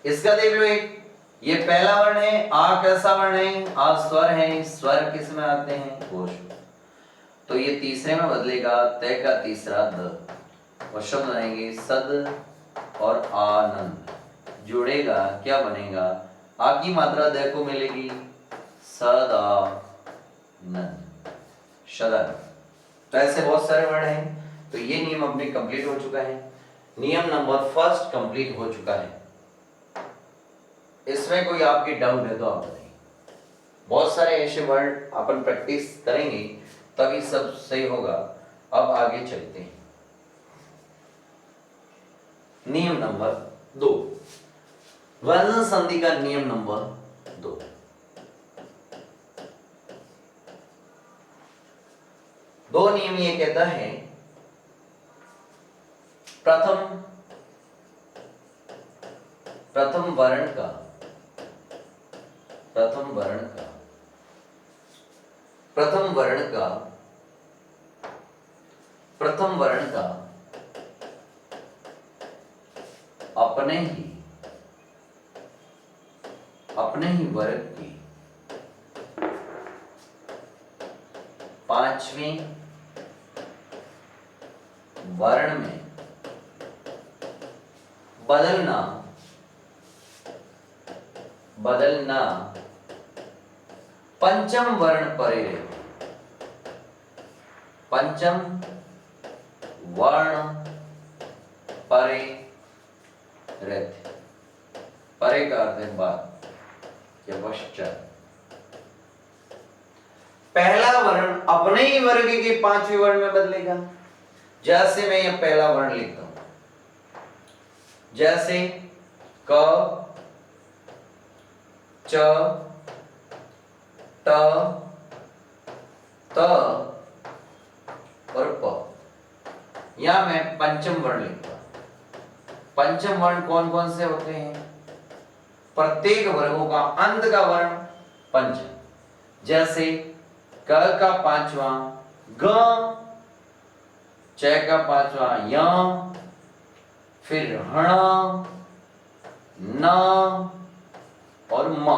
इसका देख लो, एक ये पहला वर्ण है, आ कैसा वर्ण है, आ स्वर है, स्वर किस में आते हैं, घोष। तो ये तीसरे में बदलेगा, तय का तीसरा द, और शब्द आएंगे सद और आनंद, जुड़ेगा क्या बनेगा, आ की मात्रा द को मिलेगी सदानंद, सदानंद। तो ऐसे बहुत सारे वर्ड हैं। तो ये नियम अपने कंप्लीट हो चुका है। नियम नंबर फर्स्ट कंप्लीट हो चुका है। इसमें कोई आपकी डाउट है तो आप बताइए। बहुत सारे ऐसे वर्ड अपन प्रैक्टिस करेंगे तभी सब सही होगा। अब आगे चलते हैं। नियम नंबर 2, व्यंजन संधि का नियम नंबर 2। दो नियम ये कहता है, प्रथम वर्ण का अपने ही वर्ग की पांचवें वर्ण में बदलना पंचम वर्ण परे रहते, पंचम वर्ण परे रहते। परे का अर्थ है बाद या पश्चात। पहला वर्ण अपने ही वर्ग के पांचवें वर्ण में बदलेगा। जैसे मैं यह पहला वर्ण लिखता हूं, जैसे क, च, ट, त और प। यहां मैं पंचम वर्ण लिखता हूं। पंचम वर्ण कौन कौन से होते हैं? प्रत्येक वर्गों का अंत का वर्ण पंचम। जैसे क का पांचवा ग, च का पांचवा य, फिर हण, न और म।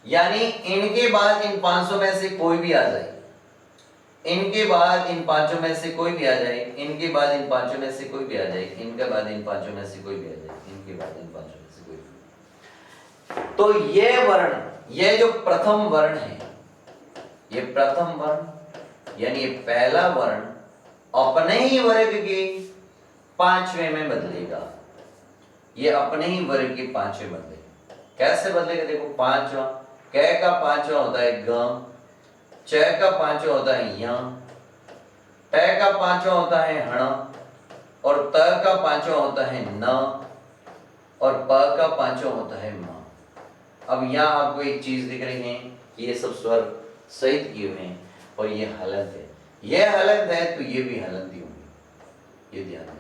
यानी इनके बाद इन 500 में से कोई भी आ जाए, इनके बाद इन पांचों में से कोई भी आ जाए, इनके बाद इन पांचों में से कोई भी आ जाए, इनके बाद इन पांचों में से कोई भी आ जाए, इनके बाद इन पांचों में से कोई भी। तो ये वर्ण, ये जो प्रथम वर्ण है, ये प्रथम वर्ण यानी पहला वर्ण अपने ही वर्ग के पांचवें में बदलेगा। ये अपने ही वर्ग के पांचवें बदलेगा। कैसे बदलेगा? देखो, पांचवा, क का पांचवा होता है ग, च का पांचवा होता है य, ट का पांचवा होता है हण, और त का पांचवा होता है न, और प का पांचवा होता है म। अब यहाँ आपको एक चीज दिख रही है कि ये सब स्वर सहित किए हुए हैं और ये हलंत है। ये हलंत है तो ये भी हलंत ही होंगे, ये ध्यान देना।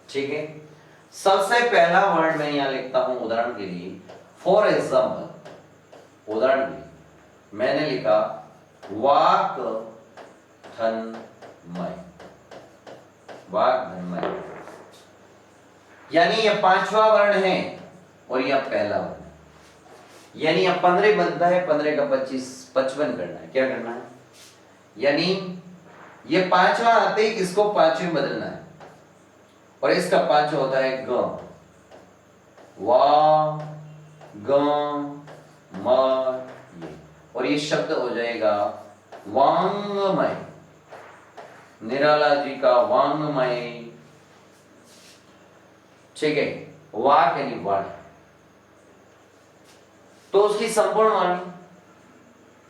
ठीक है, सबसे पहला वर्ड मैं यहाँ लिखता हूं उदाहरण के लिए। फॉर एग्जाम्पल, उदाहरण के लिए मैंने लिखा वाक धनमय, वाक धनमय। यानी ये पांचवा वर्ण है और यह पहला वर्ण है, यानी यह 15 बनता है, 15 का 25 55 करना है। क्या करना है, यानी ये पांचवा आते ही इसको पांचवें बदलना है और इसका पांचवा होता है ग, वा ग म ये, और ये शब्द हो जाएगा वांगमय, निराला जी का वांगमय। ठीक है, वाक यानी वाणी, तो उसकी संपूर्ण वाणी,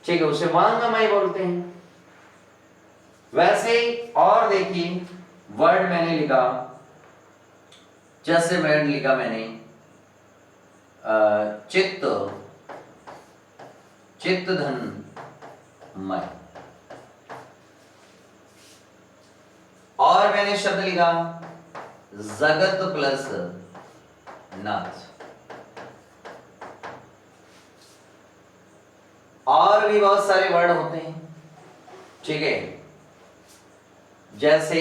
ठीक है, उसे वांगमय बोलते हैं। वैसे ही और देखिए वर्ड मैंने लिखा, जैसे वर्ड लिखा मैंने चित्त, चित्त धन मय, और मैंने शब्द लिखा जगत प्लस नाथ। और भी बहुत सारे वर्ड होते हैं, ठीक है, जैसे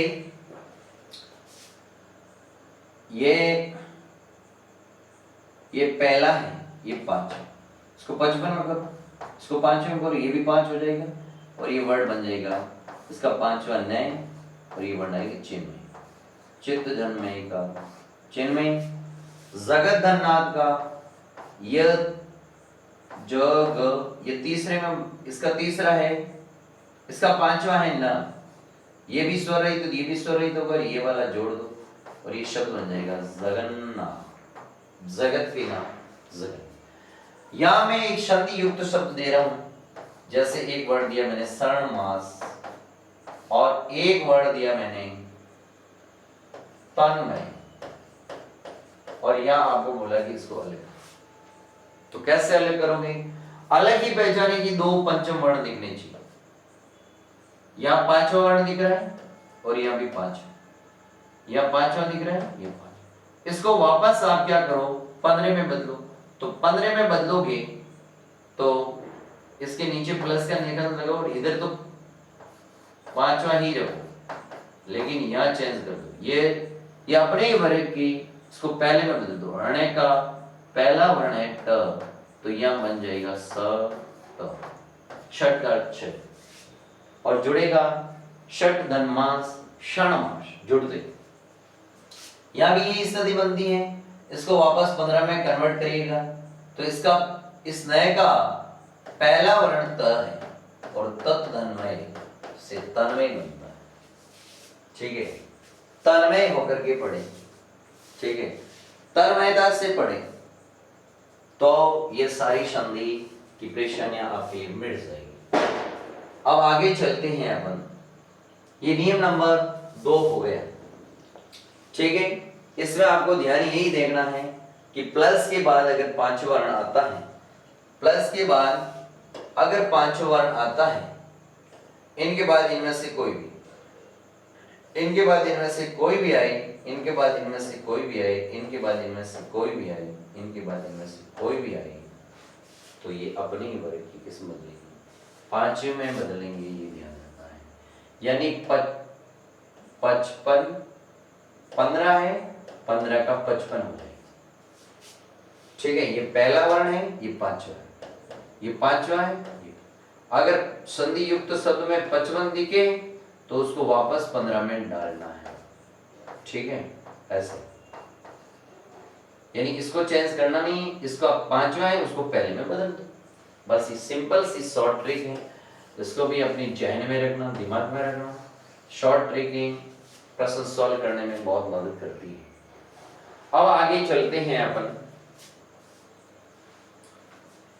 ये पहला है, ये 5, इसको 55 में करो, इसको 5 में करो, ये भी 5 हो जाएगा और ये वर्ड बन जाएगा इसका 5वां नय, और ये वर्ड आएगा चिन्मय, चित्त धनमय का चिन्मय, जगत धननाथ का य जग, ये तीसरे में, इसका तीसरा है, इसका 5वां है न, ये भी स्वर रहित तो ये भी स्वर रहित होगा, ये वाला जोड़ दो और ये शब्द बन जाएगा जगन्नाथ, जगत के नाम जगत। यहां मैं एक संधि युक्त शब्द दे रहा हूं, जैसे एक वर्ड दिया मैंने शरण मास और एक वर्ड दिया मैंने तन्मय, और यहां आपको बोला कि इसको अलग, तो कैसे अलग करोगे, अलग ही पहचाने की 2 पंचम वर्ण दिखने चाहिए। यहां 5वां वर्ण दिख रहा है और यहां भी 5, यहां 5वां दिख रहा है, ये 5, इसको वापस आप क्या करो 15 में बदलो, तो 15 में बदलोगे तो इसके नीचे प्लस का निशान लगाओ और इधर तो 5वां ही रखो, लेकिन यहां चेंज कर दो, ये अपने ही वर्ग की, इसको पहले में बदल दो, अणे का पहला वर्ण है ट, तो यहां बन जाएगा स त, छठ का छ, और जुड़ेगा षट धनमास क्षणमास, जुड़ दे, यहां भी यही स्थिति बनती है, इसको वापस 15 में कन्वर्ट करिएगा तो इसका, इस नए का पहला वर्ण त है और तत् धनमय से तन्मय बनता है, ठीक है, तन्मय होकर के पढ़े, ठीक है, तन्मयता से पढ़े तो ये सारी संधि की परेशानियां आपके लिए मिट जाएगी। अब आगे चलते हैं अपन, ये नियम नंबर 2 हो गया, ठीक है, इसमें आपको ध्यान यही देखना है कि प्लस के बाद अगर 5वां वर्ण आता है, प्लस के बाद अगर 5वां वर्ण आता है, इनके बाद इनमें से कोई भी, इनके बाद इनमें से कोई भी आए, इनके बाद इनमें से कोई भी आए, इनके बाद इनमें से कोई भी आए, इनके बाद इनमें से कोई भी आए, तो ये अपने ही वर्ग की किस्मत लेगी, 5वें में बदलेंगे, ये ध्यान रखना है, यानी 55, 15 है, 15 का 55 हो जाएगा, ठीक है, ये पहला वर्ण है, ये 5वां है, ये 5वां है, ये अगर संधि युक्त शब्द में 55 दिखे तो उसको वापस 15 में डालना है, ठीक है, ऐसे, यानी इसको चेंज करना नहीं, इसको 5वां है उसको पहले में बदल दो, बस ये सिंपल सी शॉर्ट ट्रिक है, इसको भी अपनी जहन में रखना, दिमाग में रखना, शॉर्ट ट्रिक प्रश्न सॉल्व करने में बहुत मदद करती है। अब आगे चलते हैं अपन,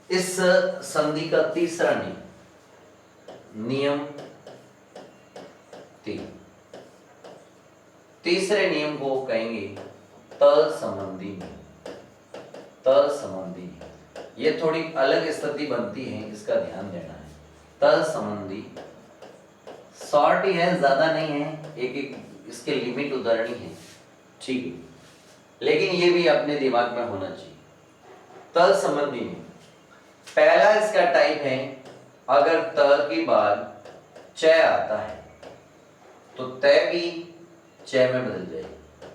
इस संधि का तीसरा नियम, नियम 3, तीसरे नियम को कहेंगे तल संबंधी नियम, तल संबंधी नियम, ये थोड़ी अलग स्थिति बनती है, इसका ध्यान देना है, तल संबंधी, शॉर्ट ही है, ज्यादा नहीं है, एक एक इसके लिमिट उदाहरणी है, ठीक है, लेकिन ये भी अपने दिमाग में होना चाहिए। तल संबंधी नियम, पहला इसका टाइप है, अगर त के बाद च आता है तो तय भी च में बदल जाएगी,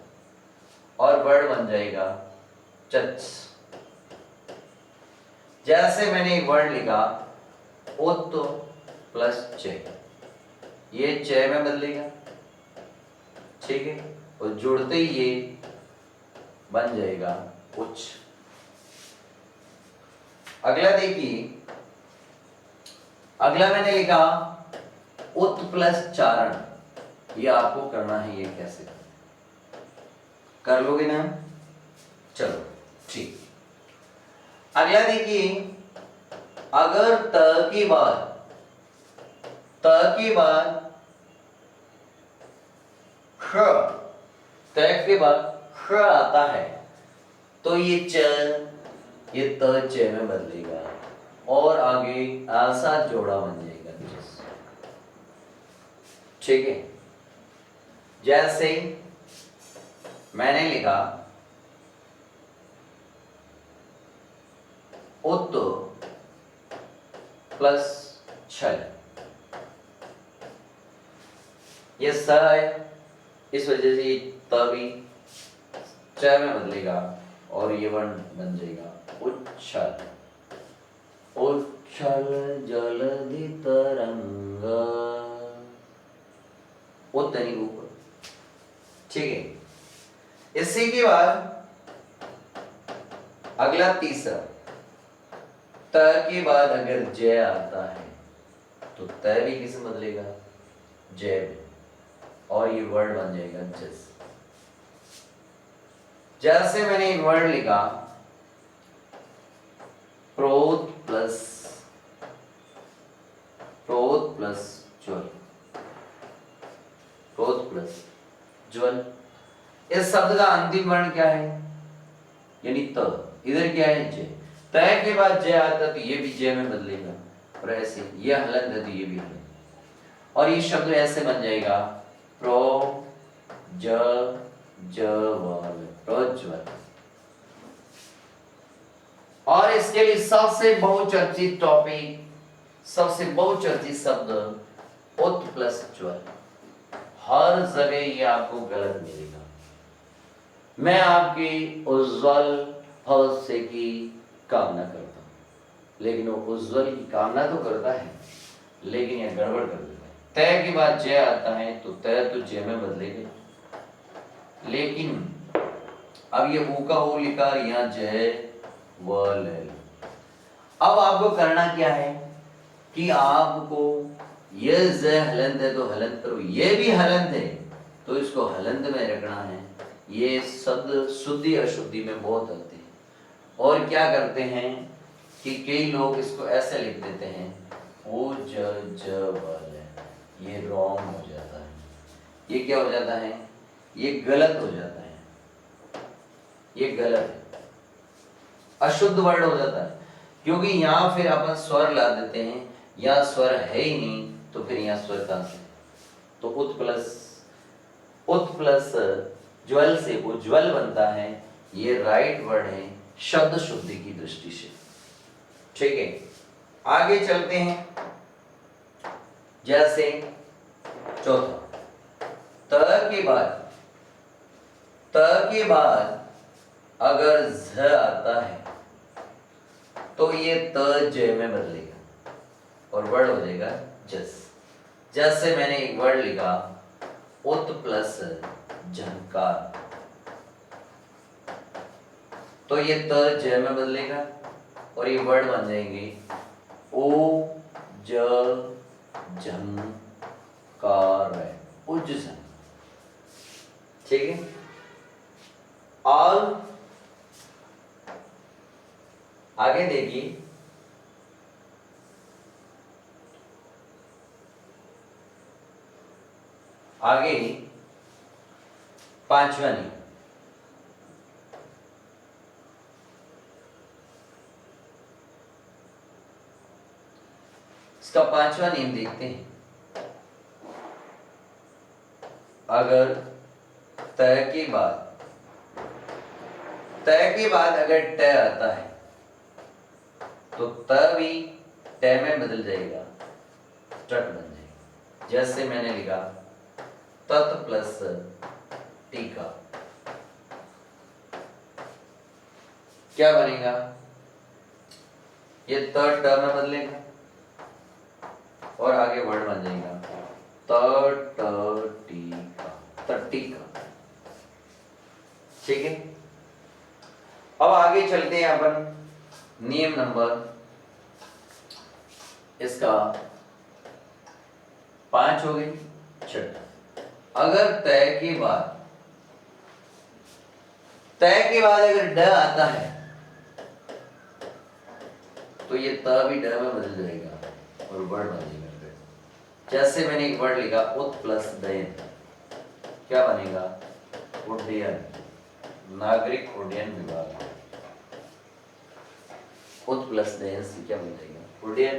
और और वर्ड बन जाएगा चच। जैसे मैंने एक वर्ड लिखा उत प्लस चे, ये चे में बदलेगा, ठीक है, और जुड़ते ही ये बन जाएगा उच्च। अगला देखिए, अगला मैंने लिखा उत प्लस चारण, ये आपको करना है, ये कैसे कर लोगे ना, चलो ठीक। अगला देखिए, अगर त के बाद ख, त के बाद ख आता है तो ये च, ये त च में बदलेगा और आगे ऐसा जोड़ा बन जाएगा, ठीक है। जैसे मैंने लिखा उत प्लस छल, ये स है, इस वजह से त भी च में बदलेगा और ये वर्ण बन जाएगा उच्छल। उच्छल जलधि तरंग, उतनी ऊपर, ठीक है। इसी के बाद अगला तीसरा, त के बाद अगर जय आता है तो त भी किस बदलेगा, जय में, और ये वर्ड बन जाएगा जस। जैसे मैंने एक वर्ड लिखा प्रोत प्लस ज्वल, प्रोत प्लस ज्वल, इस शब्द का अंतिम वर्ण क्या है, यानी त, इधर क्या है जय, तय के बाद जय आता तो ये भी जय में बदलेगा, और ऐसे ये हलंत है तो ये भी हलंत, और ये शब्द ऐसे बन जाएगा प्रो ज जवल, प्रोज्वल। और इसके लिए सबसे बहुचर्चित टॉपिक, सबसे बहुचर्चित शब्द उत प्लस ज्वल, हर जगह ये आपको गलत मिलेगा। मैं आपकी उज्जवल भविष्य की कामना करता हूं, लेकिन वो उज्जवल की कामना तो करता है लेकिन यह गड़बड़ कर देता है। तय के बाद जय आता है तो तय तो जय में बदलेगा, लेकिन अब ये ऊ का ऊ लिखा, यहाँ जय व ले। अब आपको करना क्या है कि आपको ये ज हलंत है तो हलंत करो, ये भी हलंत है तो इसको हलंत में रखना है। ये शब्द शुद्धि अशुद्धि में बहुत आते हैं, और क्या करते हैं कि कई लोग इसको ऐसे लिख देते हैं ओ ज वाले, ये रॉन्ग हो जाता है, ये क्या हो जाता है, ये गलत हो जाता है, ये गलत है, अशुद्ध वर्ड हो जाता है, क्योंकि यहाँ फिर अपन स्वर ला देते हैं, यहाँ स्वर है ही नहीं तो फिर यहाँ स्वर कहां से, तो उत प्लस ज्वल से उज्ज्वल बनता है, ये राइट वर्ड है शब्द शुद्धि की दृष्टि से, ठीक है। आगे चलते हैं, जैसे चौथा, त के बाद अगर झ आता है तो ये त ज में बदलेगा और वर्ड हो जाएगा जस। जैसे मैंने एक वर्ड लिखा उत प्लस झंकार, तो ये त ज में बदलेगा और ये वर्ड बन जाएंगे ओ ज झंकार, उज्जन, ठीक है। और आगे देखिए, आगे पांचवा नियम, इसका पांचवा नियम देखते हैं। अगर तय के बाद अगर ट आता है तो त भी ट में बदल जाएगा, टट बन जाएगा। जैसे मैंने लिखा तत् प्लस टीका, क्या बनेगा, ये त ट में बदलेगा और आगे वर्ड बन जाएगा त ट टी का, तट्टिका। ठीक है, अब आगे चलते हैं अपन नियम नंबर इसका 5 हो गई। छठा, अगर तय के बाद अगर ड आता है तो ये त भी ड में बदल जाएगा और वर्ड बन जाएगा। जैसे मैंने एक वर्ड लिखा उत प्लस दयन, क्या बनेगा, उड्डयन, नागरिक उड्डयन विभाग। उत प्लस दयन से क्या बन जाएगा, उड्डयन।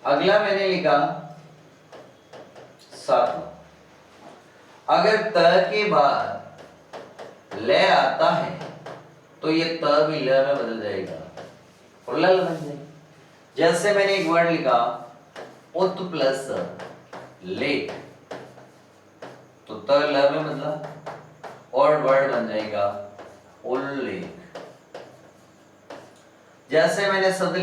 अगला मैंने लिखा 7वां, अगर त के बाद ले आता है तो ये त भी ल में बदल जाएगा और लल बन जाएगा। जैसे मैंने एक वर्ड लिखा उत प्लस लेख, तो त ल में बदला और वर्ड बन जाएगा उल्लेख। जैसे मैंने शब्द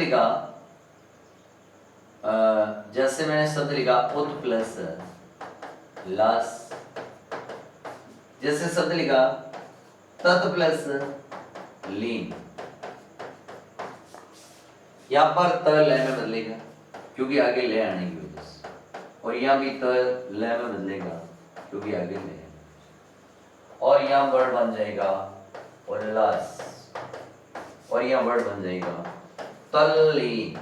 लिखा उत प्लस लास, जैसे शब्द लिखा तत् प्लस लीन, यहां पर त ल में बदलेगा क्योंकि आगे ले आने की वजह से, और यहां भी त ल में बदलेगा क्योंकि आगे ले, और यहां वर्ड बन जाएगा उल्लास, और यहां वर्ड बन जाएगा तल्लीन।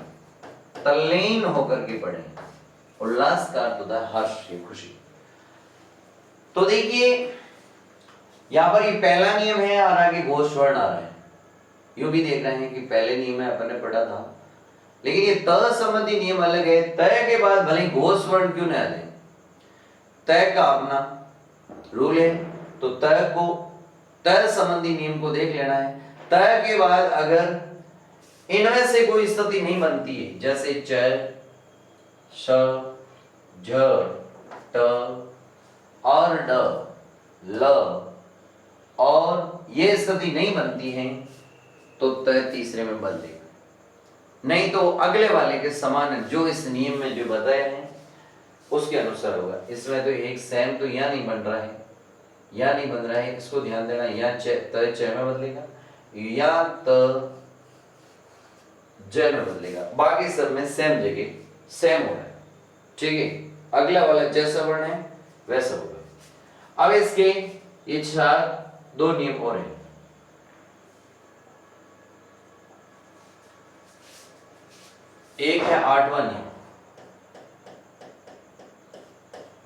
तल्लीन होकर के पढ़े, उल्लास का अर्थ होता है हर्ष या खुशी। तो देखिए यहां पर ये पहला नियम है और आगे घोष वर्ण आ रहा है। यूं भी देख रहे हैं कि पहले नियम में अपन ने पढ़ा था, लेकिन ये त संबंधी नियम अलग है। तय के बाद भले घोष वर्ण क्यों ना आए, तय का अपना रूल है, तो तय संबंधी नियम को देख लेना है। तय के बाद अगर इनमें से कोई स्थिति नहीं बनती है, जैसे च, श, झ, ट और ड, ल और ये स्थिति नहीं बनती है तो तय तीसरे में बदलेगा, नहीं तो अगले वाले के समान जो इस नियम में जो बताया है उसके अनुसार होगा। इसमें तो एक सेम तो यहां नहीं बन रहा है, यहां नहीं बन रहा है, इसको ध्यान देना। यहां तय च में बदलेगा या त ज में बदलेगा, बाकी सब में सेम जगह सेम हो रहा है। ठीक है, अगला वाला जैसा वर्ण है वैसा होगा। अब इसके ये 2 नियम और हैं। एक है 8वां नियम,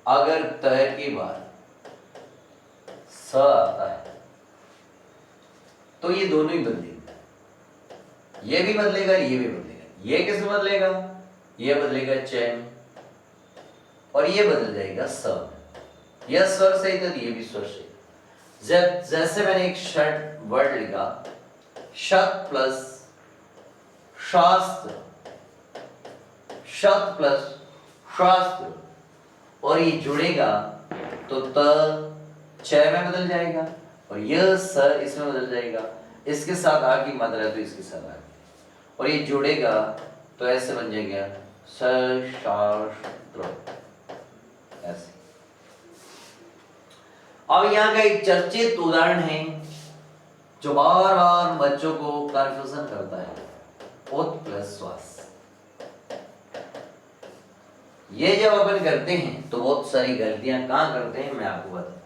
अगर तय के बाद स आता है तो ये दोनों ही बदलेगा, ये भी बदलेगा ये भी बदलेगा। ये किस में बदलेगा, ये बदलेगा च, और ये बदल जाएगा स। यह स्वर सहित है, ये भी स्वर सहित। जैसे मैंने एक शर्ट वर्ड लिखा शत प्लस शास्त्र, शत प्लस शास्त्र, और ये जुड़ेगा तो त च में बदल जाएगा और यह स इसमें बदल जाएगा। इसके साथ आ की मात्रा है तो इसके साथ आ, और ये जुड़ेगा तो ऐसे बन जाएगा स शास्त्र, ऐसे। अब यहाँ का एक चर्चित उदाहरण है जो बार बार बच्चों को कंफ्यूजन करता है, उत प्लस श्वास। ये जब अपन करते हैं तो बहुत सारी गलतियां कहां करते हैं मैं आपको बताऊं।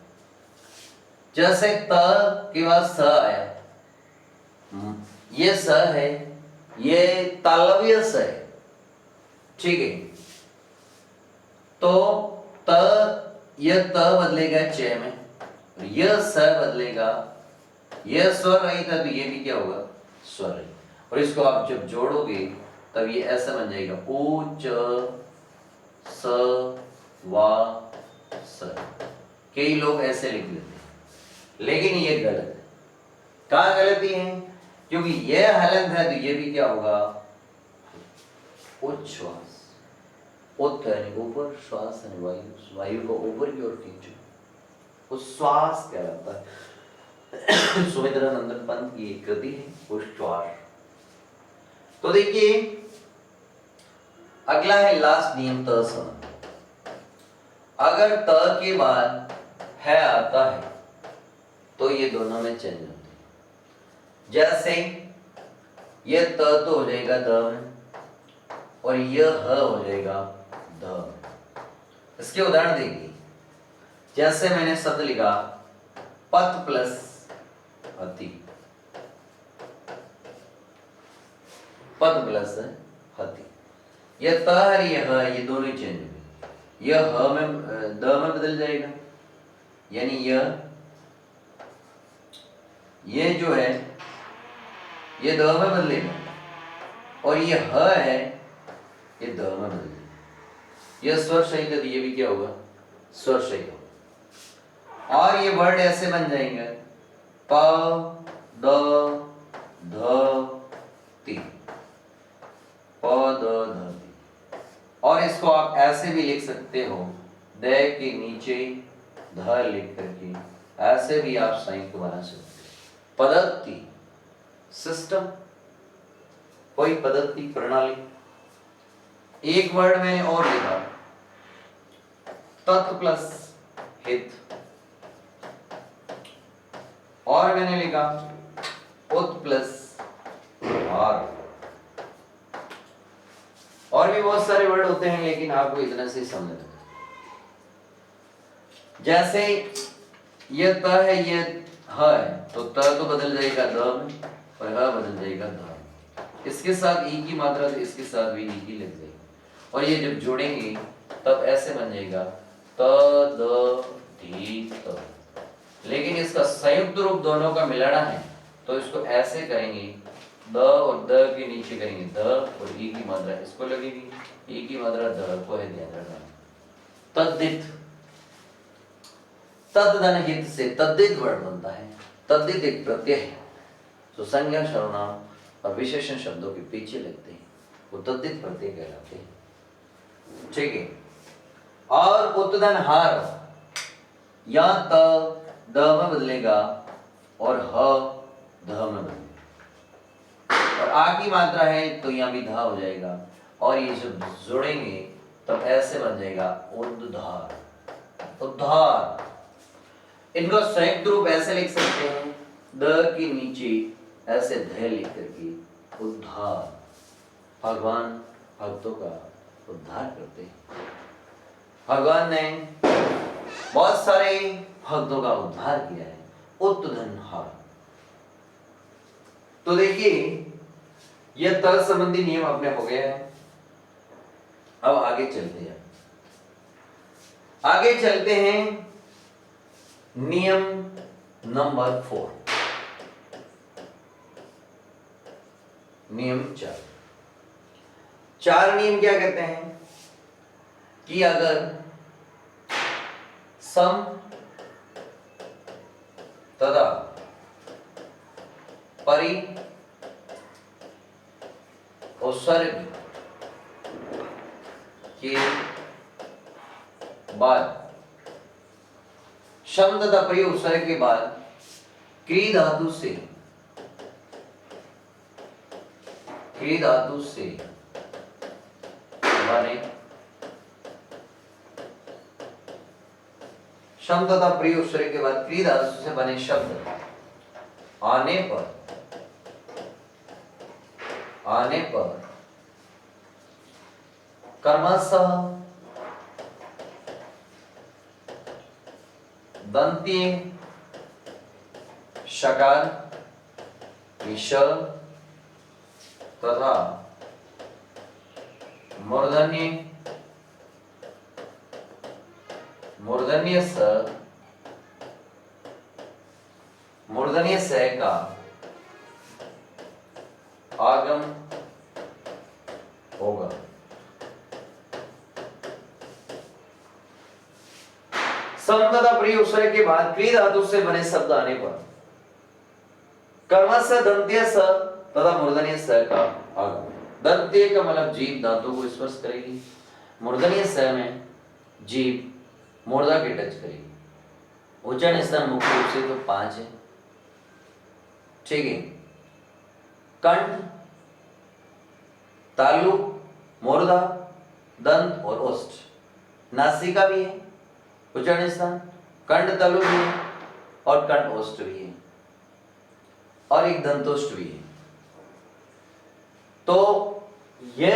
जैसे त के बाद स आया, ये स है, ये तालव्य स है, ठीक है, तो यह त बदलेगा च में, यह स बदलेगा, यह स्वर रहित है तो ये भी क्या होगा, स्वर रहित। और इसको आप जब जोड़ोगे तब ये ऐसा बन जाएगा उ च स वा स। कई लोग ऐसे लिख लेते हैं, लेकिन ये गलत है। कहाँ गलती है, क्योंकि यह हलंत है तो ये भी क्या होगा, उच्छ्वास। उत यानी ऊपर, श्वास यानी वायु, वायु को ऊपर की ओर खींचो, उच्छ्वास कहलाता है। सुमित्रानंदन पंत की एक कृति है पुष्पवार। तो देखिए अगला है लास्ट नियम त संबंध। अगर त के बाद है आता है तो ये दोनों में चेंज होते हैं। जैसे ये त तो हो जाएगा द में और यह ह हो जाएगा द। इसके उदाहरण देखिए, जैसे मैंने शब्द लिखा पथ प्लस हति, पद प्लस हति। यह त और यह ह ये दोनों चेंज हुए। यह ह में द में बदल जाएगा, यानी ये जो है ये द में बदलेगा और ये ह है ये द में बदलेगा। यह स्वर सहित है तो ये भी क्या होगा, स्वर सहित होगा। और ये वर्ड ऐसे बन जाएंगे प द ध ति, प द ध ति। और इसको आप ऐसे भी लिख सकते हो, द के नीचे ध लिख करके ऐसे भी आप संयुक्त बना सकते हो। पद्धति सिस्टम, कोई पद्धति प्रणाली। एक वर्ड मैंने और लिखा तत् प्लस हित, और मैंने लिखा उत प्लस आर। और भी बहुत सारे वर्ड होते हैं लेकिन आपको इतना से समझना। जैसे ये त है ये ह है तो त तो बदल जाएगा द में और ह बदल जाएगा ध। इसके साथ ई की मात्रा तो इसके साथ भी ई की लग जाएगी और ये जब जोड़ेंगे तब ऐसे बन जाएगा त द धी त। लेकिन इसका संयुक्त रूप दोनों का मिलाना है तो इसको ऐसे करेंगे, द और द के नीचे करेंगे द और ई की मात्रा इसको लगेगी, ई की मात्रा द को है ध्यान रखना। तद्धित, तद्दन हित से तद्धित वर्ड बनता है। तद्धित एक प्रत्यय है जो संज्ञा सर्वनाम और विशेषण शब्दों के पीछे लगते हैं, वो तद्धित प्रत्यय कहलाते हैं। ठीक है। और उत्तदन हार या त द में बदलेगा और ह ध में बदलेगा और आ की मात्रा है तो यहाँ भी धा हो जाएगा और ये जब जोड़ेंगे तब ऐसे बन जाएगा उद्धार, उद्धार। इनका संयुक्त रूप ऐसे लिख सकते हैं, द के नीचे ऐसे ध लिख करके उद्धार। भगवान भक्तों का उद्धार करते हैं। भगवान ने बहुत सारे भक्तों का उद्धार किया है। उत्तधनहार। तो देखिए यह त संबंधी नियम अपने हो गया है। अब आगे चलते हैं, आगे चलते हैं नियम नंबर 4, नियम 4। 4 नियम क्या कहते हैं कि अगर सम तथा परि उपसर्ग के बाद, शम तथा परि उपसर्ग के बाद क्री धातु से बने शम तथा परि उपसर्ग के बाद क्री धातु से बने शब्द आने पर कर्मशः दंतीय शकार ईश तथा मूर्धन्य स का आगम होगा। सम तथा परि उपसर्ग के बाद क्री धातु से बने शब्द आने पर कर्मशः दंत्य स तथा मूर्धन्य स का आगम। दंत्य का मतलब जीभ दांतों को स्पर्श करेगी, मूर्धन्य स में जीभ मूर्धा के टच करेगी। उच्चारण स्थान मुख्य रूप से तो 5 है, ठीक है। कंठ, तालु, मुर्दा, दंत और ओष्ठ। नासिका भी है उच्चारण स्थान, कंठ तालु भी है और कंठ ओष्ठ भी है और एक दंतोष्ठ भी है। तो ये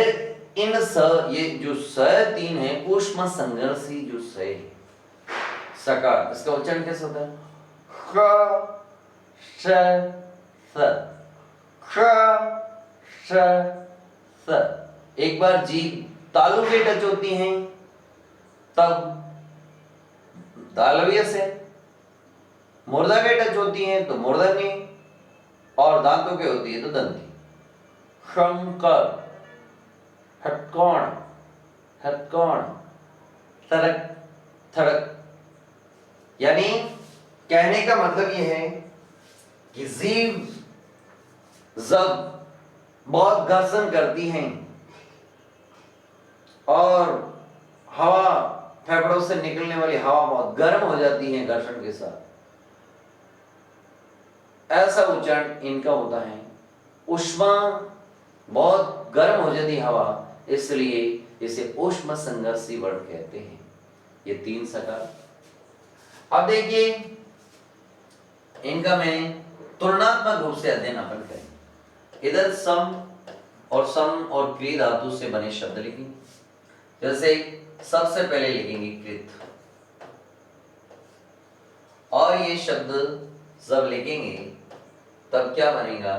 ये जो स तीन है ऊष्म संघर्षी जो स है सकार, इसका उच्चारण कैसे होता है? ख श स, ख श स। एक बार जीभ तालु पे टच होती हैं तब तालव्य से, मुर्दा पे टच होती हैं तो मूर्धन्य और दांतों पे होती है तो दंती। शंकर, हटकोण, हथकोण, थड़क थड़क। यानी कहने का मतलब यह है कि जीभ जब बहुत घर्षण करती हैं और हवा, फेफड़ों से निकलने वाली हवा बहुत गर्म हो जाती है घर्षण के साथ, ऐसा उच्चारण इनका होता है। ऊष्मा, बहुत गर्म हो जाती हवा, इसलिए इसे ऊष्म संघर्षी वर्ण कहते हैं। ये तीन सकार। अब देखिए इनका मैं तुलनात्मक रूप से अध्ययन अपन करें। इधर सम और क्री धातु से बने शब्द लिखेंगे। जैसे सबसे पहले लिखेंगे कृत, और ये शब्द जब लिखेंगे तब क्या बनेगा?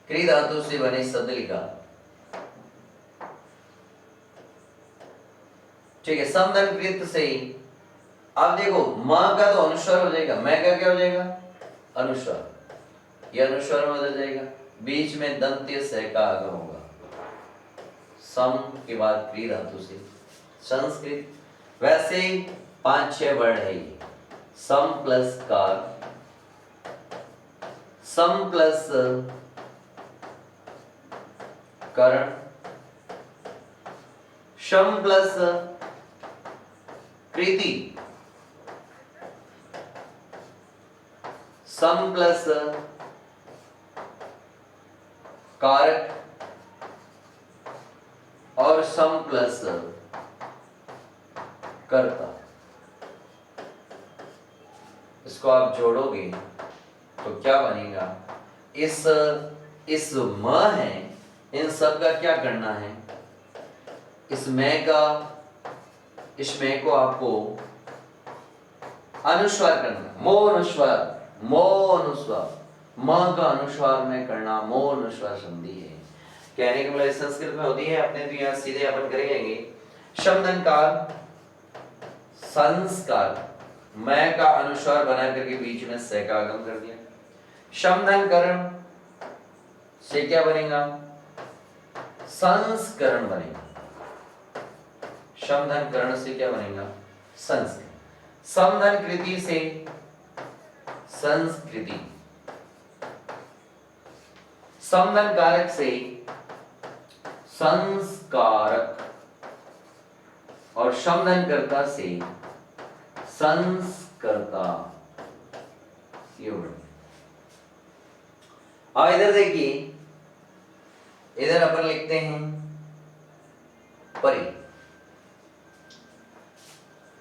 क्री धातु से बने शब्द लिखा, ठीक है। समधन कृत से ही अब देखो म का तो अनुस्वार हो जाएगा, मैं का क्या हो जाएगा? अनुस्वार। यह अनुस्वार में बदल जाएगा, बीच में दंत्य स का आगम होगा। सम के बाद क्री धातु से संस्कृत। वैसे 5-6 वर्ण है ये। सम प्लस कार, सम प्लस करण, शम प्लस कृति, सम प्लस कारक और सम प्लस कर्ता। इसको आप जोड़ोगे तो क्या बनेगा? इस म है, इन सब का क्या करना है? इस मैं को आपको अनुस्वार करना, मो अनुस्वार, मो अनुस्वार, म का अनुस्वार में करना, मो अनुस्वार संधि है। कहने का मतलब संस्कृत में होती है, अपने तो यहाँ सीधे अपन करेंगे। शब्दंकार, संस्कार, मैं का अनुस्वार बना करके बीच में स का आगम कर दिया। शब्दंकरण से क्या बनेगा? संस्करण बनेगा। शब्दंकरण से क्या बनेगा? संस्करण। समधन कृति से संस्कृति, समधन कारक से संस्कारक और शमधन कर्ता से संस्कर्ता। ये वर्ड। अब इधर देखिए, इधर अपन लिखते हैं परि।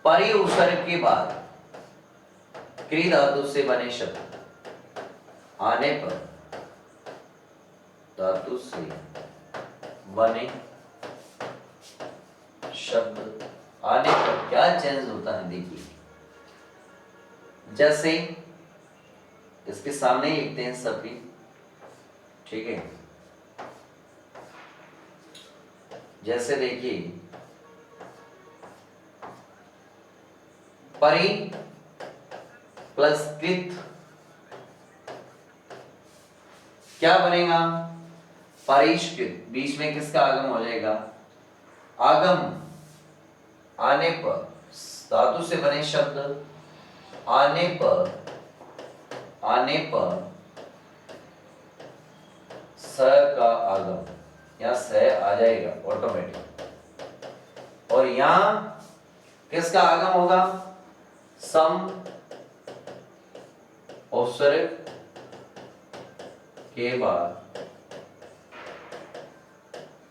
परि उपसर्ग के बाद क्री धातु से बने शब्द आने पर, धातु से बने शब्द आने पर क्या चेंज होता है देखिए। जैसे इसके सामने ही लिखते हैं सभी, ठीक है। जैसे देखिए परि प्लस कृत क्या बनेगा? परिष्कृत। बीच में किसका आगम हो जाएगा? आगम आने पर, धातु से बने शब्द आने पर स का आगम, यहां स आ जाएगा ऑटोमेटिक। और यहां किसका आगम होगा? सम उपसर्ग के बाद,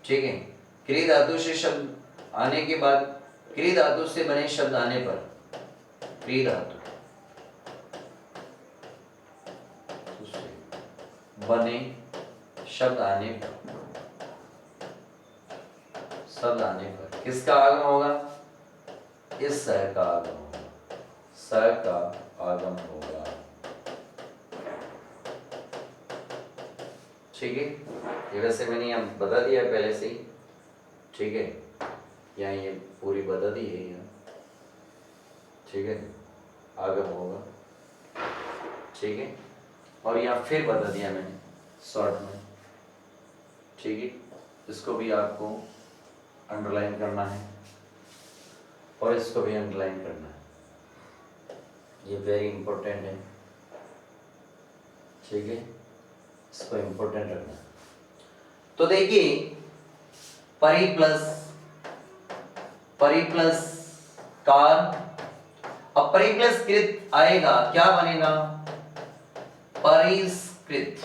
ठीक है, क्रिया धातु से शब्द आने के बाद, क्रिया धातु से बने शब्द आने पर, क्रिया धातु बने शब्द आने पर किसका आगम होगा? इस स का आगम होगा, स का आगम होगा। ठीक है, ये वैसे मैंने यहाँ बता दिया पहले से ही, ठीक है, यहाँ ये पूरी बता दी है यहाँ, ठीक है, आगम होगा, ठीक है, और यहाँ फिर बता दिया मैंने शॉर्ट में, ठीक है, इसको भी आपको अंडरलाइन करना है और इसको भी अंडरलाइन करना है, ये वेरी इंपॉर्टेंट है, ठीक है, इसको इंपॉर्टेंट रखना है। तो देखिए परि प्लस कार, अब परि प्लस कृत आएगा, क्या बनेगा? परिष्कृत,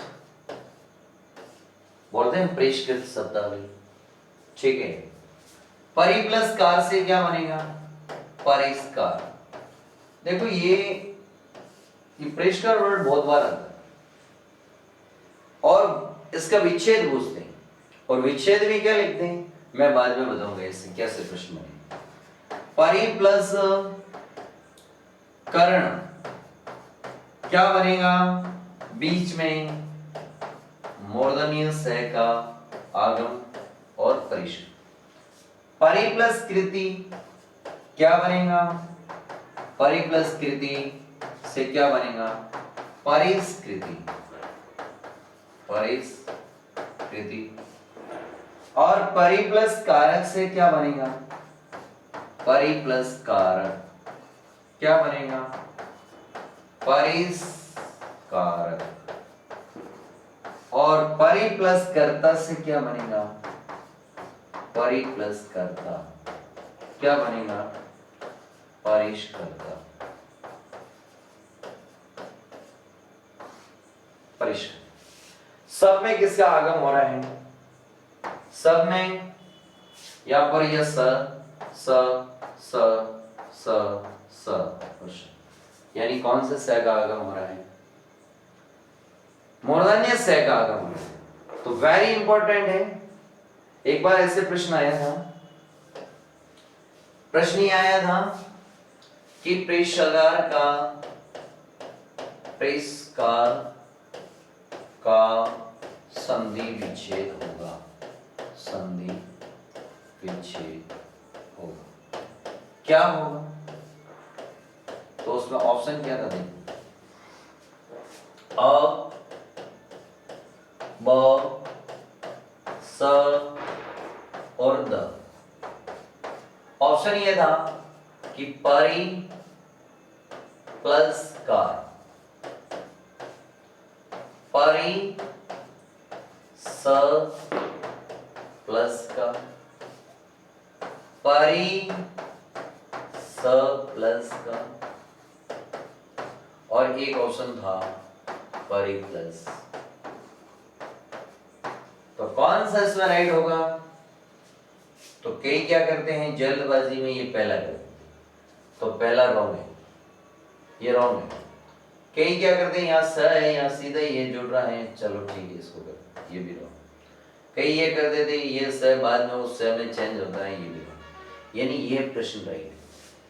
बोलते हैं परिष्कृत शब्दावली, ठीक है। परि प्लस कार से क्या बनेगा? परिष्कार। देखो ये परिष्कार वर्ड बहुत बार आता है और इसका विच्छेद पूछते हैं, और विच्छेद में क्या लिखते हैं मैं बाद में बताऊंगा इससे कैसे प्रश्न बने। परि प्लस कर्ण क्या बनेगा? बीच में मूर्धन्य स का आगम और परिष्कृत। परि प्लस कृति क्या बनेगा? परि प्लस कृति से क्या बनेगा? परिष्कृति, परिष्कृति। और परि प्लस कारक से क्या बनेगा? परि प्लस कारक क्या बनेगा? परिष्कारक। और परि प्लस कर्ता से क्या बनेगा? परि प्लस कर्ता क्या बनेगा? परिष्कर्ता, परिष्कृत। सब में किसका आगम हो रहा है? सब में यहां पर यह स यानी कौन से स का आगम हो रहा है? मूर्धन्य स का आगम हो रहा है। तो वेरी इंपॉर्टेंट है। एक बार ऐसे प्रश्न आया था, प्रश्न ही आया था कि प्रेषकार का संधि विच्छेद होगा, संधि विच्छेद होगा, क्या होगा? तो उसमें ऑप्शन क्या था? देखो, अ, ब, स और द। ऑप्शन ये था कि परि प्लस कार, परि स प्लस का, परि स प्लस का, और एक ऑप्शन था परि प्लस। तो कौन सा इसमें राइट होगा? तो कई क्या करते हैं जल्दबाजी में, ये पहला करते हैं, तो पहला रॉन्ग है, ये रॉन्ग है। कई क्या करते हैं यहाँ स है, यहाँ सीधा ये जुड़ रहा है, चलो ठीक है इसको कर, ये भी रॉन्ग। कई ये कर देते ये स बाद में उस स में चेंज होता है, ये भी रॉन्ग। यानी ये प्रश्न राइट है।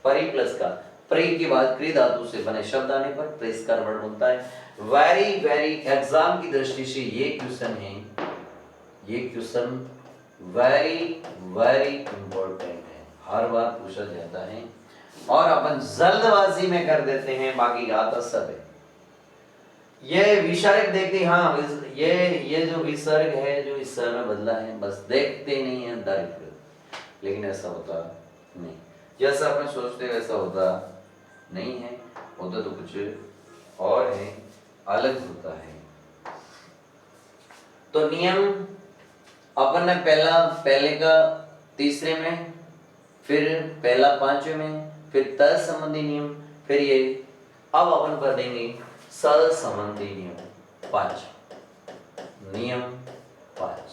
परि प्लस का, परि के बाद क्रिया धातु से बने शब्द आने पर परिष्कार वर्ड बनता है। वेरी वेरी एग्जाम की दृष्टि से ये क्वेश्चन है, ये क्वेश्चन वेरी वेरी इंपॉर्टेंट है, हर बार पूछा जाता है और अपन जल्दबाजी में कर देते हैं, बाकी आता सब है। ये विसर्ग देखते, हाँ ये जो विसर्ग है जो इस समय बदला है, बस देखते नहीं है डायरेक्ट, लेकिन ऐसा होता नहीं, जैसा अपन सोचते वैसा होता नहीं है, होता तो कुछ और है, अलग होता है। तो नियम अपन ने पहले का तीसरे में, फिर पहला पांचवें में, फिर तत्संबंधी नियम, फिर ये अब अपन पढ़ेंगे सहसंबंधी नियम 5, नियम 5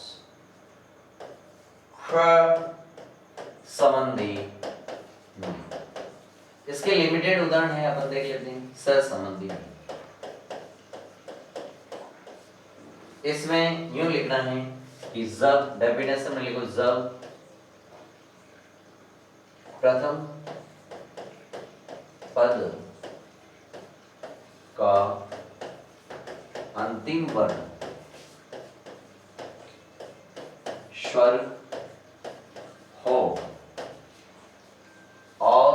संबंधी नियम। इसके लिमिटेड उदाहरण है, अपन देख लेते हैं। सहसंबंधी इसमें यूं लिखना है कि जब, डेफिनेशन में लिखो, जब प्रथम पद का अंतिम वर्ण स्वर हो और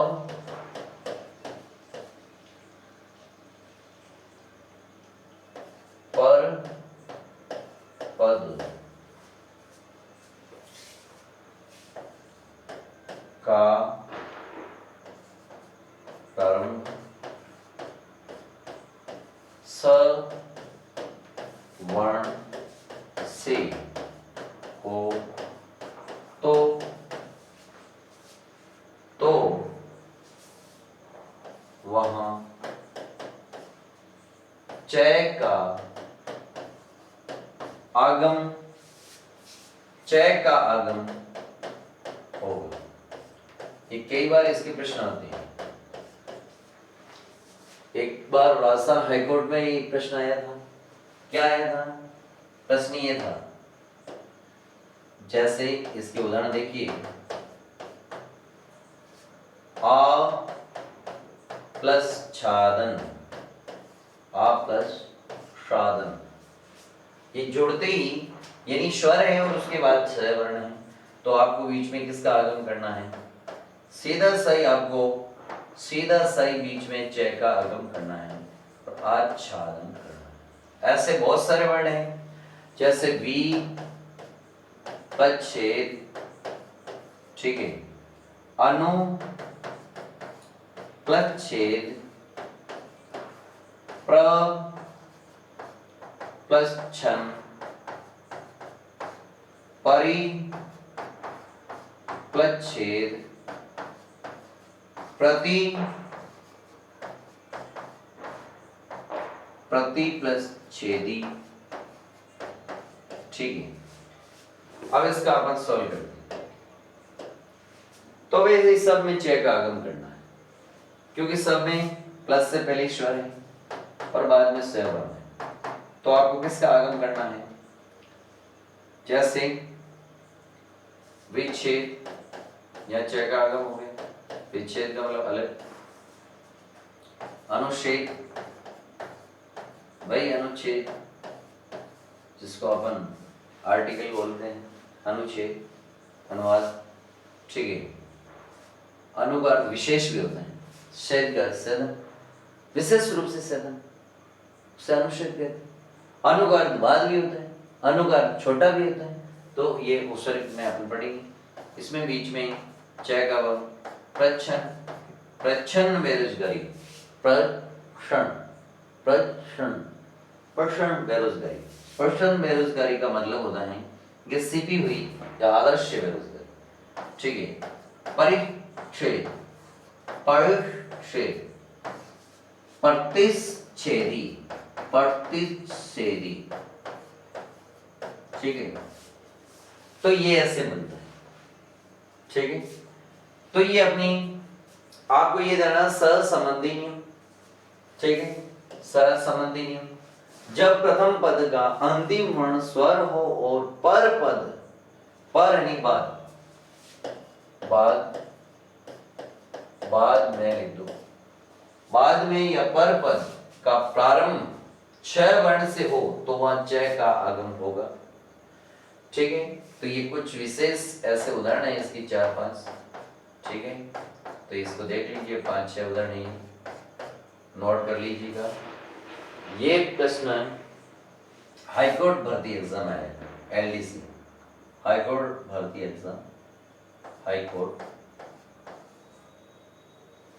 पर पद का प्रारंभ स वर्ण से हो तो वहां चय का आगम होगा। ये कई बार इसके प्रश्न आते हैं। एक बार राजस्थान हाईकोर्ट में ये प्रश्न आया था। क्या आया था? प्रश्न ये था, जैसे इसके उदाहरण देखिए, आ प्लस छादन, आ प्लस छादन, ये जुड़ते ही यानी स्वर है और उसके बाद छ वर्ण है, तो आपको बीच में किसका आगम करना है? सीधा सही बीच में च का आगम करना है और आच्छादन करना है। ऐसे बहुत सारे वर्ण हैं, जैसे वी पच्छेद, ठीक है, अनु प्लस छेद, प्र प्लस छन, परि प्लस छेद, प्रति प्लस छेदी, ठीक है। अब इसका अपन सॉल्व करते हैं। तो वैसे सब में च का आगम करना है, क्योंकि सब में प्लस से पहले स्वर है और बाद में स वर्ण है, तो आपको किसका आगम करना है? जैसे विच्छेद, या च का आगम हो गया, विच्छेद का मतलब अलग, अनुच्छेद, भाई अनुच्छेद जिसको अपन आर्टिकल बोलते हैं, अनुच्छेद, अनुवाद, ठीक है। अनुगार विशेष भी होता है, शेद का सेदन, विशेष रूप से सेदन, उसे अनुच्छेद कहते हैं। अनुगार अनुवाद भी होता है, अनुगार छोटा भी होता है, तो ये उपसर्ग में अपन पढ़ेंगे। इसमें बीच में च का वर्ग प्रच्छन्न बेरोजगारी, प्रच्छन्न बेरोजगारी का मतलब होता है कि सिपी हुई या आदर्श बेरोजगारी, ठीक है। परिच्छेद, प्रतिच्छेदी, ठीक है। तो ये ऐसे बनता है, ठीक है। तो ये अपनी, आपको ये जानना सहसंबंधी नियम, ठीक है। सहसंबंधी नियम, जब प्रथम पद का अंतिम वर्ण स्वर हो और पर पद, पर यानी बाद में लिख दो, बाद में या पर पद का प्रारंभ छ वर्ण से हो तो वहां च का आगम होगा, ठीक है। तो ये कुछ विशेष ऐसे उदाहरण है इसकी 4-5, ठीक है। तो इसको देख लीजिए, 5-6 उदाहरण है, नोट कर लीजिएगा। ये प्रश्न हाईकोर्ट भर्ती एग्जाम है, एलडीसी हाईकोर्ट भर्ती एग्जाम, हाईकोर्ट,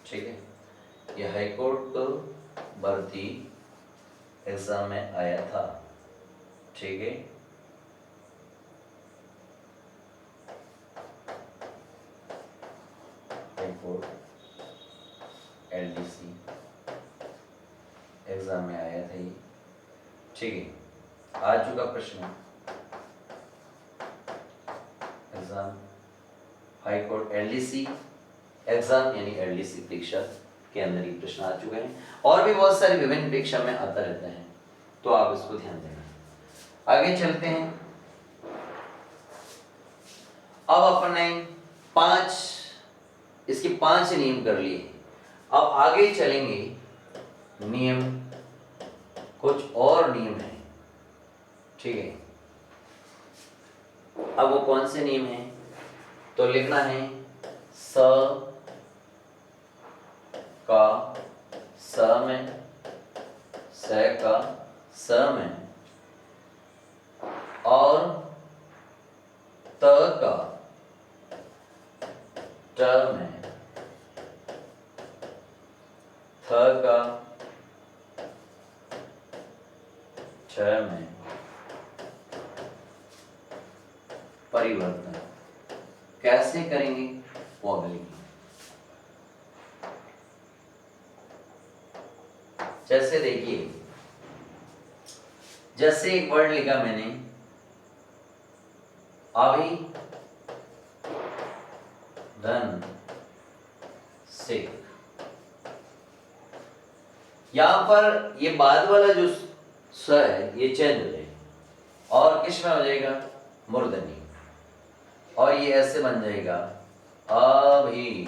ठीक है। ये हाईकोर्ट भर्ती एग्जाम में आया था, ठीक है। हाईकोर्ट एलडीसी एग्जाम में आया था ये, ठीक है। आ चुका प्रश्न exam, high court LDC exam यानी एलडीसी परीक्षा के अंदर ही प्रश्न आ चुके हैं, और भी बहुत सारी विभिन्न परीक्षा में आता रहता है, तो आप इसको ध्यान देना। आगे चलते हैं। अब अपने इसके 5 नियम कर लिए। अब आगे चलेंगे नियम, कुछ और नियम है, ठीक है। अब वो कौन से नियम हैं, तो लिखना है स का स में, स का स में, और त का ट में, थ का छ में परिवर्तन कैसे करेंगे वो अगली। जैसे देखिए, जैसे एक वर्ड लिखा मैंने अभी धन से, यहां पर ये बाद वाला जो स है ये चेंज हो जाएगा और किस में हो जाएगा, मूर्धनी, और ये ऐसे बन जाएगा अभी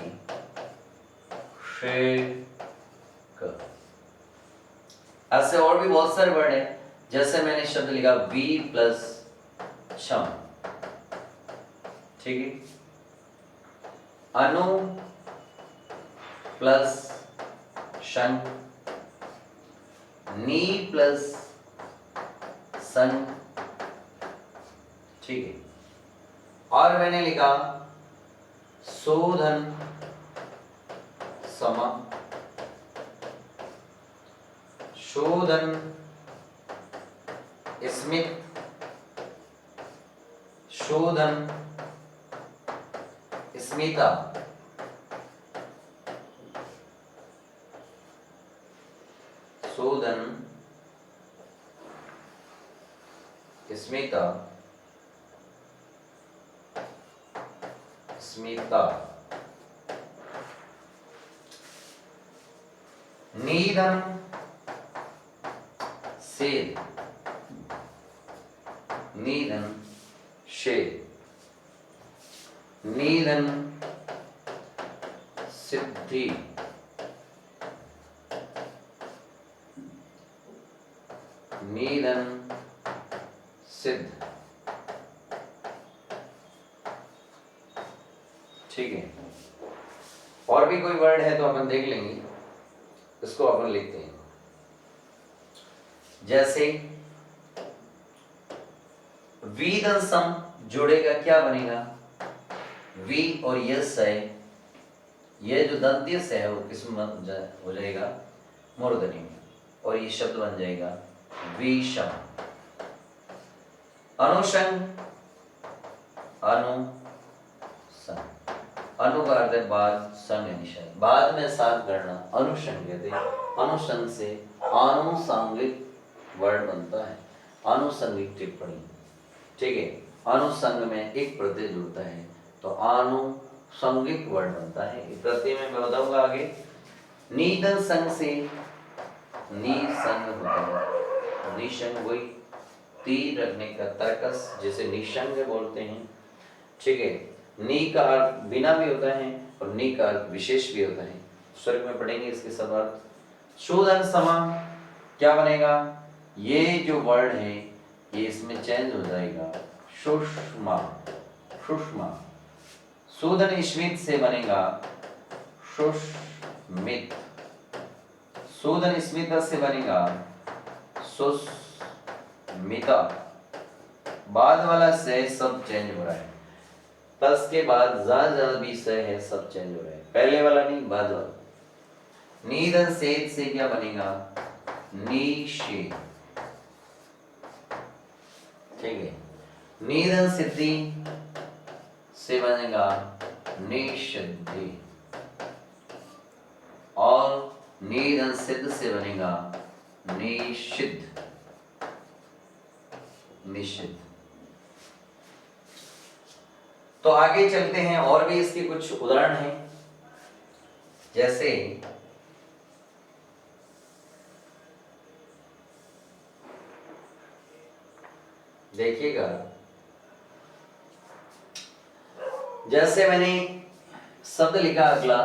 ऐसे और भी बहुत सारे वर्ड हैं। जैसे मैंने शब्द लिखा वी प्लस क्षम, ठीक है। अनु प्लस शन, नी प्लस सन, ठीक है। और मैंने लिखा शोधन समा, शोधन स्मित, शोधन स्मिता, शोधन स्मिता, स्मिता, निधन सेद, निधन शेद, निधन सिद्धि, निधन सिद्ध, ठीक है। और भी कोई वर्ड है तो अपन देख लेंगे, इसको अपन लिखते हैं। जैसे वीदन सम जोड़ेगा क्या बनेगा, वी और यस है, ये जो दंत्य से है वो किसमें हो जाएगा, मूर्धनी में, और ये शब्द बन जाएगा विषम। अनुषंग, अनुसंग, अनु का अर्थ है बाद, संग है निषेध, बाद में साथ करना अनुषंग कहते हैं। अनुषंग से आनुषंगिक वर्ड बनता है, आनुषंगिक टिप्पणी, ठीक है। अनुसंग में एक प्रत्यय जुड़ता है तो आनुषंगिक वर्ड बनता है। प्रत्यय में मैं बताऊंगा आगे। निधन संग से निसंग होता है, निशंग वही तीर रखने का तर्कस, जिसे निशंग बोलते हैं, ठीक है। नी का अर्थ बिना भी होता है और नी का अर्थ विशेष भी होता है। स्वर्ग में पढ़ेंगे इसके सब अर्थ। शोधन समा क्या बनेगा, ये जो वर्ड है ये इसमें चेंज हो जाएगा, सुषमा, सुषमा। शोधन स्मित से बनेगा सुष्मित, शोधन स्मिता से बनेगा सुस्मिता। बाद वाला से सब चेंज हो रहा है, प्लस के बाद जा भी से है, सब चेंज हो रहा है, पहले वाला नहीं बाद वाला। नीदन सेद से क्या बनेगा, निषेध, ठीक है। नीदन सिद्धि से बनेगा निषिद्धि, और नीदन सिद्ध से बनेगा निषिद्ध, निषिद्ध। तो आगे चलते हैं, और भी इसके कुछ उदाहरण हैं, जैसे देखिएगा, जैसे मैंने शब्द लिखा अगला,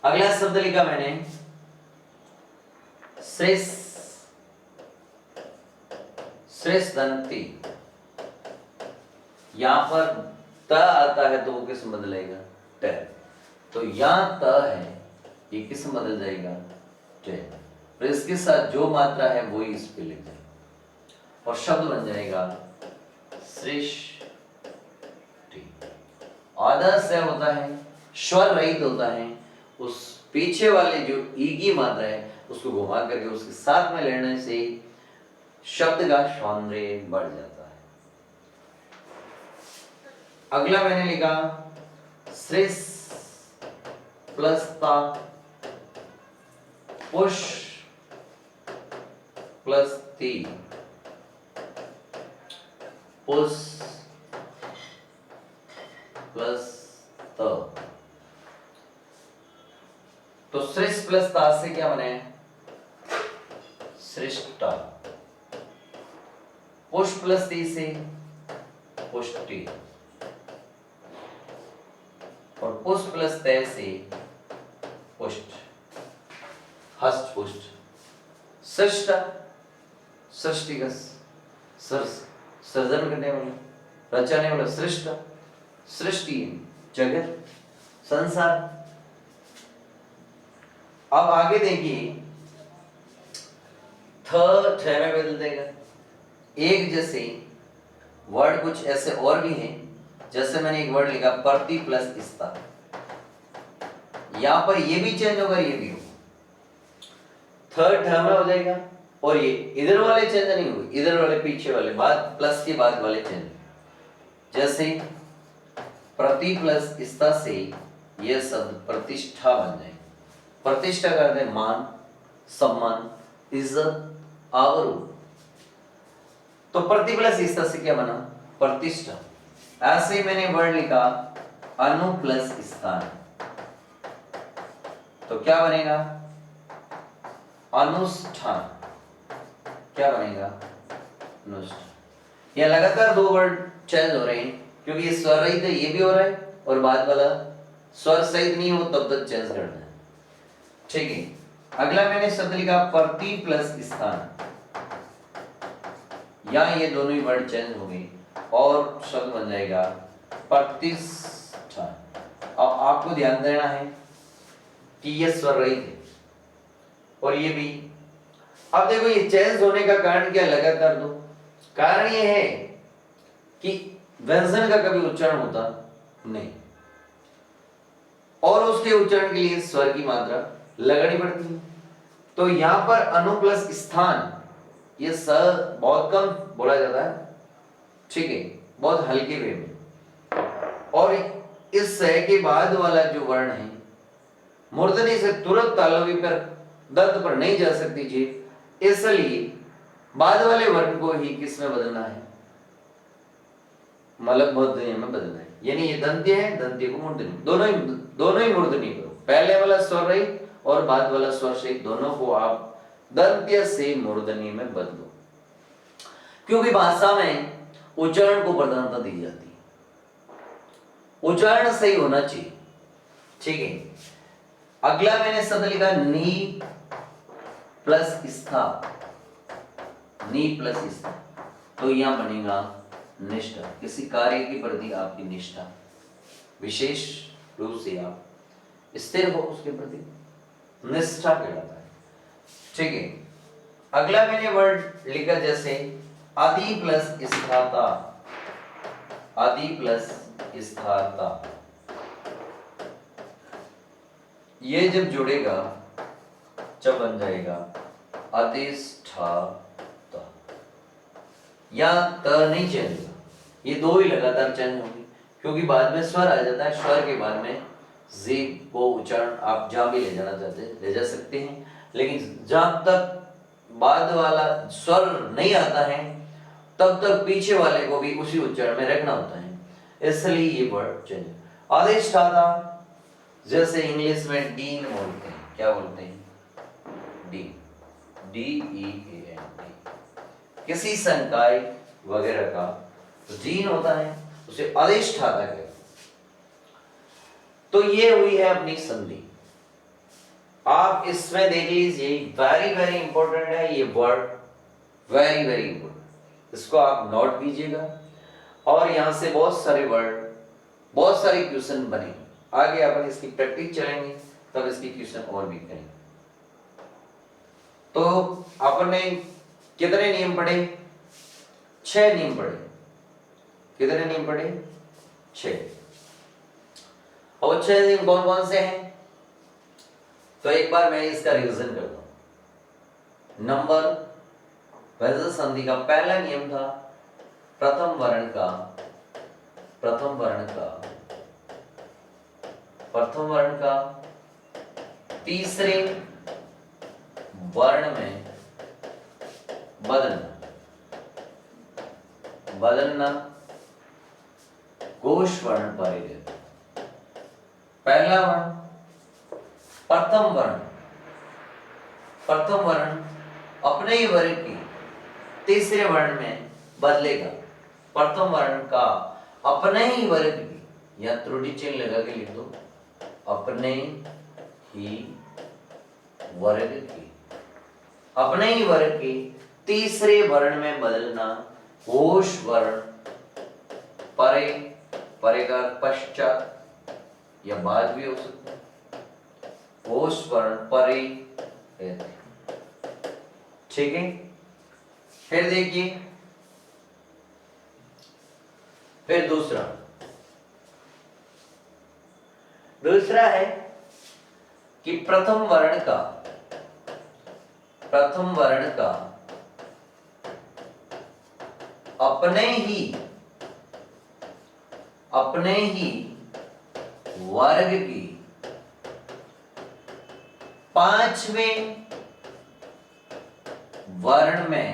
अगला शब्द लिखा मैंने श्रेष्ठदंती। यहां पर त आता है तो वो किस में बदलेगा? ट। तो यहां त है, ये किस में बदल जाएगा? ट। तो इसके साथ जो मात्रा है वो ही इस पे लिख जाए और शब्द बन जाएगा सृष्टि। आधा स होता है, स्वर रहित होता है, उस पीछे वाले जो ई की मात्रा है उसको घुमा करके उसके साथ में लेने से शब्द का सौंदर्य बढ़ जाता है। अगला मैंने लिखा श्रेष्ठ प्लस ता, पुष प्लस ती, पुष प्लस त। तो श्रेष्ठ प्लस ता से क्या बने? श्रेष्ठा। पुष प्लस ती से पुष्टि, और पुष प्लस तय से पुष्ट, हस्त पुष्ट। सृष्टा, सृष्टि का सृजन करने वाला, रचने वाला सृष्टा, सृष्टि जगत संसार। अब आगे देखिए, थ में बदल देगा। एक जैसे वर्ड कुछ ऐसे और भी हैं, जैसे मैंने एक वर्ड लिखा प्रति प्लस स्था, यहां पर ये भी चेंज होगा, ये भी होगा। थर्ड ठ में हो जाएगा, और ये इधर वाले चेंज नहीं हुए, इधर वाले पीछे वाले बाद प्लस के बाद वाले चेंज। जैसे प्रति प्लस स्था से यह शब्द प्रतिष्ठा बन जाए। प्रतिष्ठा करते हैं मान, सम्मान, इज्जत, आबरू। तो प्रति प्लस स्था से क्या बना? प्रतिष्ठा। ऐसे ही मैंने वर्ड लिखा अनु प्लस स्थान, तो क्या बनेगा? अनुष्ठान। क्या बनेगा? अनुष्ठान। यह लगातार दो वर्ड चेंज हो रहे हैं, क्योंकि ये स्वर रहित है, ये भी हो रहा है, और बाद वाला स्वर सहित नहीं हो तब तक चेंज करना है। ठीक है। अगला मैंने शब्द लिखा प्रति प्लस स्थान, यहां ये दोनों ही वर्ड चेंज हो गए और शब्द बन जाएगा प्रतिष्ठान। अब आपको ध्यान देना है कि ये स्वर रहित है और ये भी। अब देखो ये चेंज होने का कारण क्या? लगातार दो। कारण ये है कि व्यंजन का कभी उच्चारण होता नहीं, और उसके उच्चारण के लिए स्वर की मात्रा लगानी पड़ती है। तो यहां पर अनु प्लस स्थान, ये स बहुत कम बोला जाता है, ठीक है, बहुत हल्के वे में। और इस स के बाद वाला जो वर्ण है, मूर्धनी से तुरंत तालवी पर, दंत पर नहीं जा सकती जीभ, इसलिए बाद वाले वर्ण को ही किस में बदलना है? मतलब मूर्धनी में बदलना है। यानी ये दंत्य है, दंत्य को मूर्धनी, दोनों ही मूर्धनी करो। पहले वाला स्वर रहित और बाद वाला स्वर सहित, दोनों को आप दंत्य से मूर्धनी में बदलो, क्योंकि भाषा में उच्चारण को प्रधानता दी जाती है, उच्चारण सही होना चाहिए। ठीक है। अगला मैंने शब्द लिखा नी प्लस स्था, नी प्लस स्था, तो यहां बनेगा निष्ठा। किसी कार्य के प्रति आपकी निष्ठा, विशेष रूप से आप स्थिर हो उसके प्रति, निष्ठा कहलाता है। ठीक है। अगला मैंने वर्ड लिखा जैसे आदि प्लस स्थाता, आदि प्लस स्थाता, ये जब जुड़ेगा जब बन जाएगा अधिष्ठाता। या त नहीं चेंज होगा, ये दो ही लगातार चेंज होंगे, क्योंकि बाद में स्वर आ जाता है, स्वर के बाद में जी को उच्चारण आप जहां भी ले जाना चाहते हैं ले जा सकते हैं, लेकिन जब तक बाद वाला स्वर नहीं आता है तब तक पीछे वाले को भी उसी उच्चारण में रखना होता है, इसलिए ये वर्ड चेंज। अधिष्ठाता, जैसे इंग्लिश में डीन बोलते हैं, क्या बोलते हैं? डी, DEAN, किसी संकाय वगैरह का तो जीन होता है, उसे अधिष्ठाता कहते हैं। तो ये हुई है अपनी संधि। आप इसमें देख लीजिए, वेरी वेरी इंपॉर्टेंट है ये वर्ड, वेरी वेरी इंपॉर्टेंट, इसको आप नोट कीजिएगा। और यहां से बहुत सारे वर्ड, बहुत सारे क्वेश्चन बनेंगे, आगे अपन इसकी प्रैक्टिस चलेंगे तब इसकी क्वेश्चन और भी करेंगे। तो अपन ने कितने नियम पढ़े? 6 नियम पढ़े। कितने नियम पढ़े? 6। और 6 नियम कौन कौन से हैं? तो एक बार मैं इसका रिवीजन करता हूं। नंबर, व्यंजन संधि का पहला नियम था प्रथम वर्ण का तीसरे वर्ण में बदलना घोष वर्ण पर ही रहता। पहला वर्ण प्रथम वर्ण अपने ही वर्ग की तीसरे वर्ण में बदलेगा। प्रथम वर्ण का अपने ही वर्ग की, या त्रुटि चिन्ह लगा के लिख दो, अपने ही वर्ग की तीसरे वर्ण में बदलना घोष वर्ण परे का पश्चात या बाद भी हो सकता है, घोष वर्ण परे रहते। ठीक है, फिर देखिए, फिर दूसरा है कि प्रथम वर्ण का अपने ही वर्ग की पांचवें वर्ण में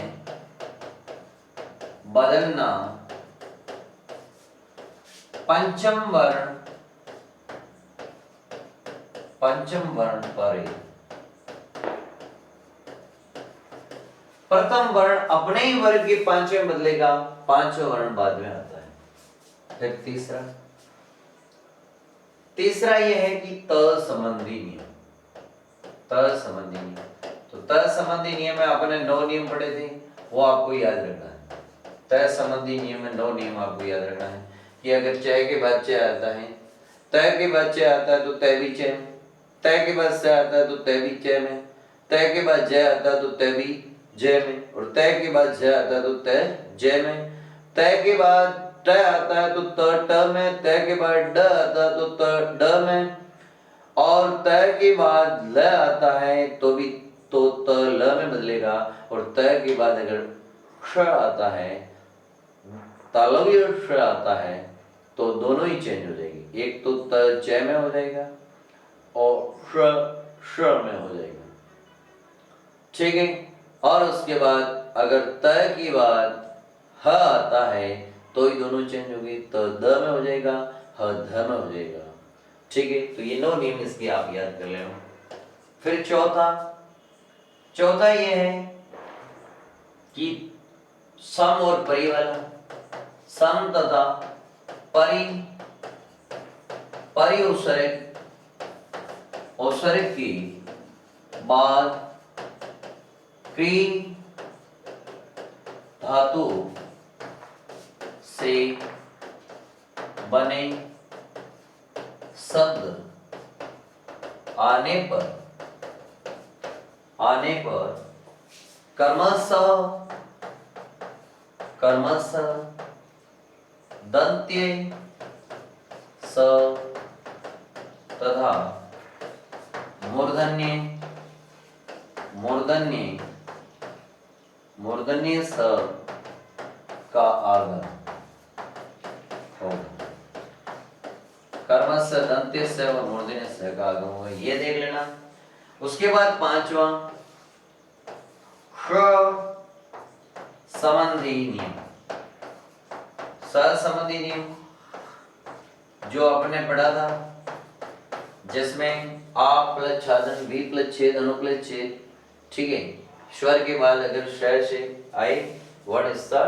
बदलना पंचम वर्ण पर। प्रथम वर्ण अपने ही वर्ग के पांचवें में बदलेगा, पांचवा वर्ण बाद में आता है। फिर तीसरा यह है कि त संबंधी नियम। तो त संबंधी नियम में आपने 9 नियम पढ़े थे, वो आपको याद रखना है। त संबंधी नियम में 9 नियम आपको याद रखना है कि अगर चय के बाद चय आता है, तय के बाद चय आता है तो तय भी चय में, तय के बाद स आता है तो तय भी चय में, तय के बाद जय आता है तो तय भी जय में, और तय के बाद जय आता है तो तय जय में, तय के बाद ट आता है तो त में, तय के बाद ड आता है तो त ड में, और तय के बाद ल आता है तो भी तो त ल में बदलेगा, और तय के बाद अगर श आता है, तालव्य श आता है, तो दोनों ही चेंज हो जाएगी। एक तो त च में हो जाएगा और श में हो जाएगा। ठीक है, और उसके बाद अगर त के बाद ह आता है तो ही दोनों चेंज होंगे, तो द में हो जाएगा, ह ध में हो जाएगा। ठीक है, तो ये 9 नियम इसके आप याद कर लेना। फिर चौथा ये है कि सम और परि वाला, सम तथा परि उपसर्ग की बाद क्री धातु से बने शब्द आने पर कर्मशः दंत्ये स तथा मूर्धन्ये स का आगम होगा, कर्मस्य दंत्यस्य और मूर्धन्यस्य का आगम होगा, ये देख लेना। उसके बाद पांचवा ख संबंधी नियम, सहसंबंधी नियम जो आपने पढ़ा था, जिसमें आ प्लस छादन बी प्लस छेद अनु प्लस छेद, ठीक है, स्वर के बाद अगर शहर से आए वर्ण स्तर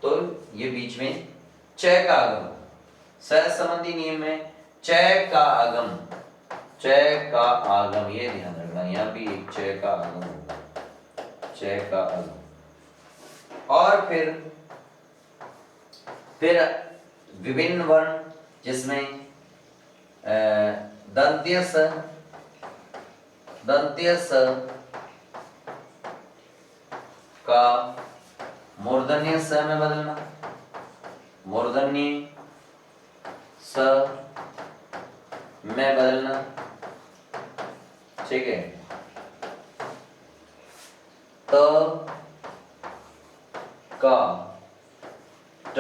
तो ये बीच में च का आगम, सहसंबंधी नियम में च का आगम, च का आगम, ये ध्यान रखना, यहाँ भी एक च का आगम होगा, च का आगम। और फिर विभिन्न वर्ण जिसमें दंत्य स का मूर्धन्य स में बदलना, मूर्धन्य स में बदलना, ठीक है। त का ट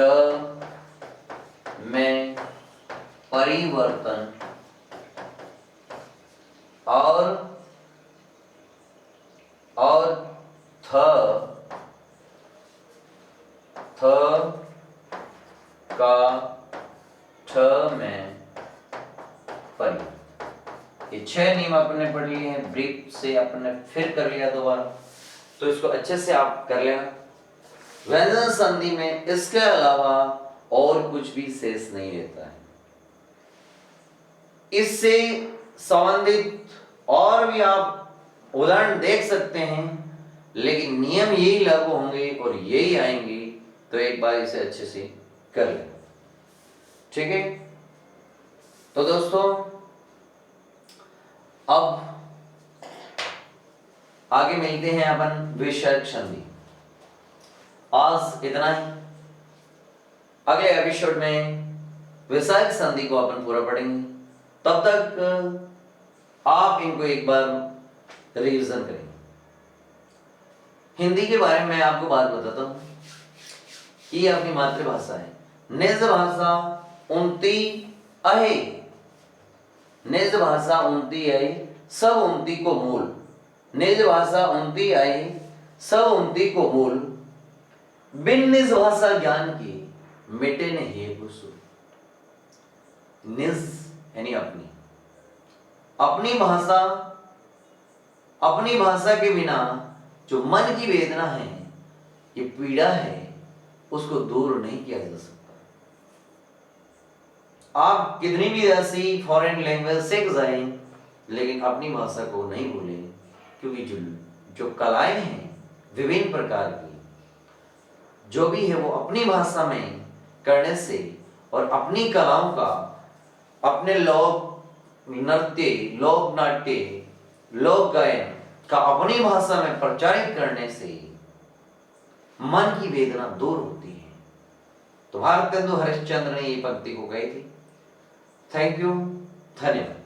में परिवर्तन और थ का ठ में परिवर्तन। ये 6 नियम आपने पढ़ लिए हैं, ब्रीफ से आपने फिर कर लिया दोबारा, तो इसको अच्छे से आप कर लेना। व्यंजन संधि में इसके अलावा और कुछ भी शेष नहीं रहता है। इससे संबंधित और भी आप उदाहरण देख सकते हैं, लेकिन नियम यही लागू होंगे और यही आएंगे, तो एक बार इसे अच्छे से कर लें, ठीक है। तो दोस्तों अब आगे मिलते हैं अपन विषयक संधि। आज इतना ही, अगले एपिसोड में विषयक संधि को अपन पूरा पढ़ेंगे। तब तक आप इनको एक बार रिवीजन करेंगे। हिंदी के बारे में मैं आपको बात बताता हूं कि ये अपनी मातृभाषा है। निज भाषा उनती अहे, निज भाषा उनती अहे, सब उनती को मूल, निज भाषा उनती अहे, सब उनती को मूल, बिन निज भाषा ज्ञान की मिटे न हे गुसु। निज यानी अपनी, अपनी भाषा के बिना जो मन की वेदना है, ये पीड़ा है, उसको दूर नहीं किया जा सकता। आप कितनी भी ऐसी फॉरेन लैंग्वेज सीख जाएं, लेकिन अपनी भाषा को नहीं भूलें, क्योंकि जो कलाएं हैं विभिन्न प्रकार की, जो भी है वो अपनी भाषा में करने से और अपनी कलाओं का, अपने लोक नृत्य, लोक नाट्य, लोक गायन का अपनी भाषा में प्रचारित करने से मन की वेदना दूर होती है। तो भारतेंदु हरिश्चंद्र ने ये पंक्ति को कही थी। थैंक यू, धन्यवाद।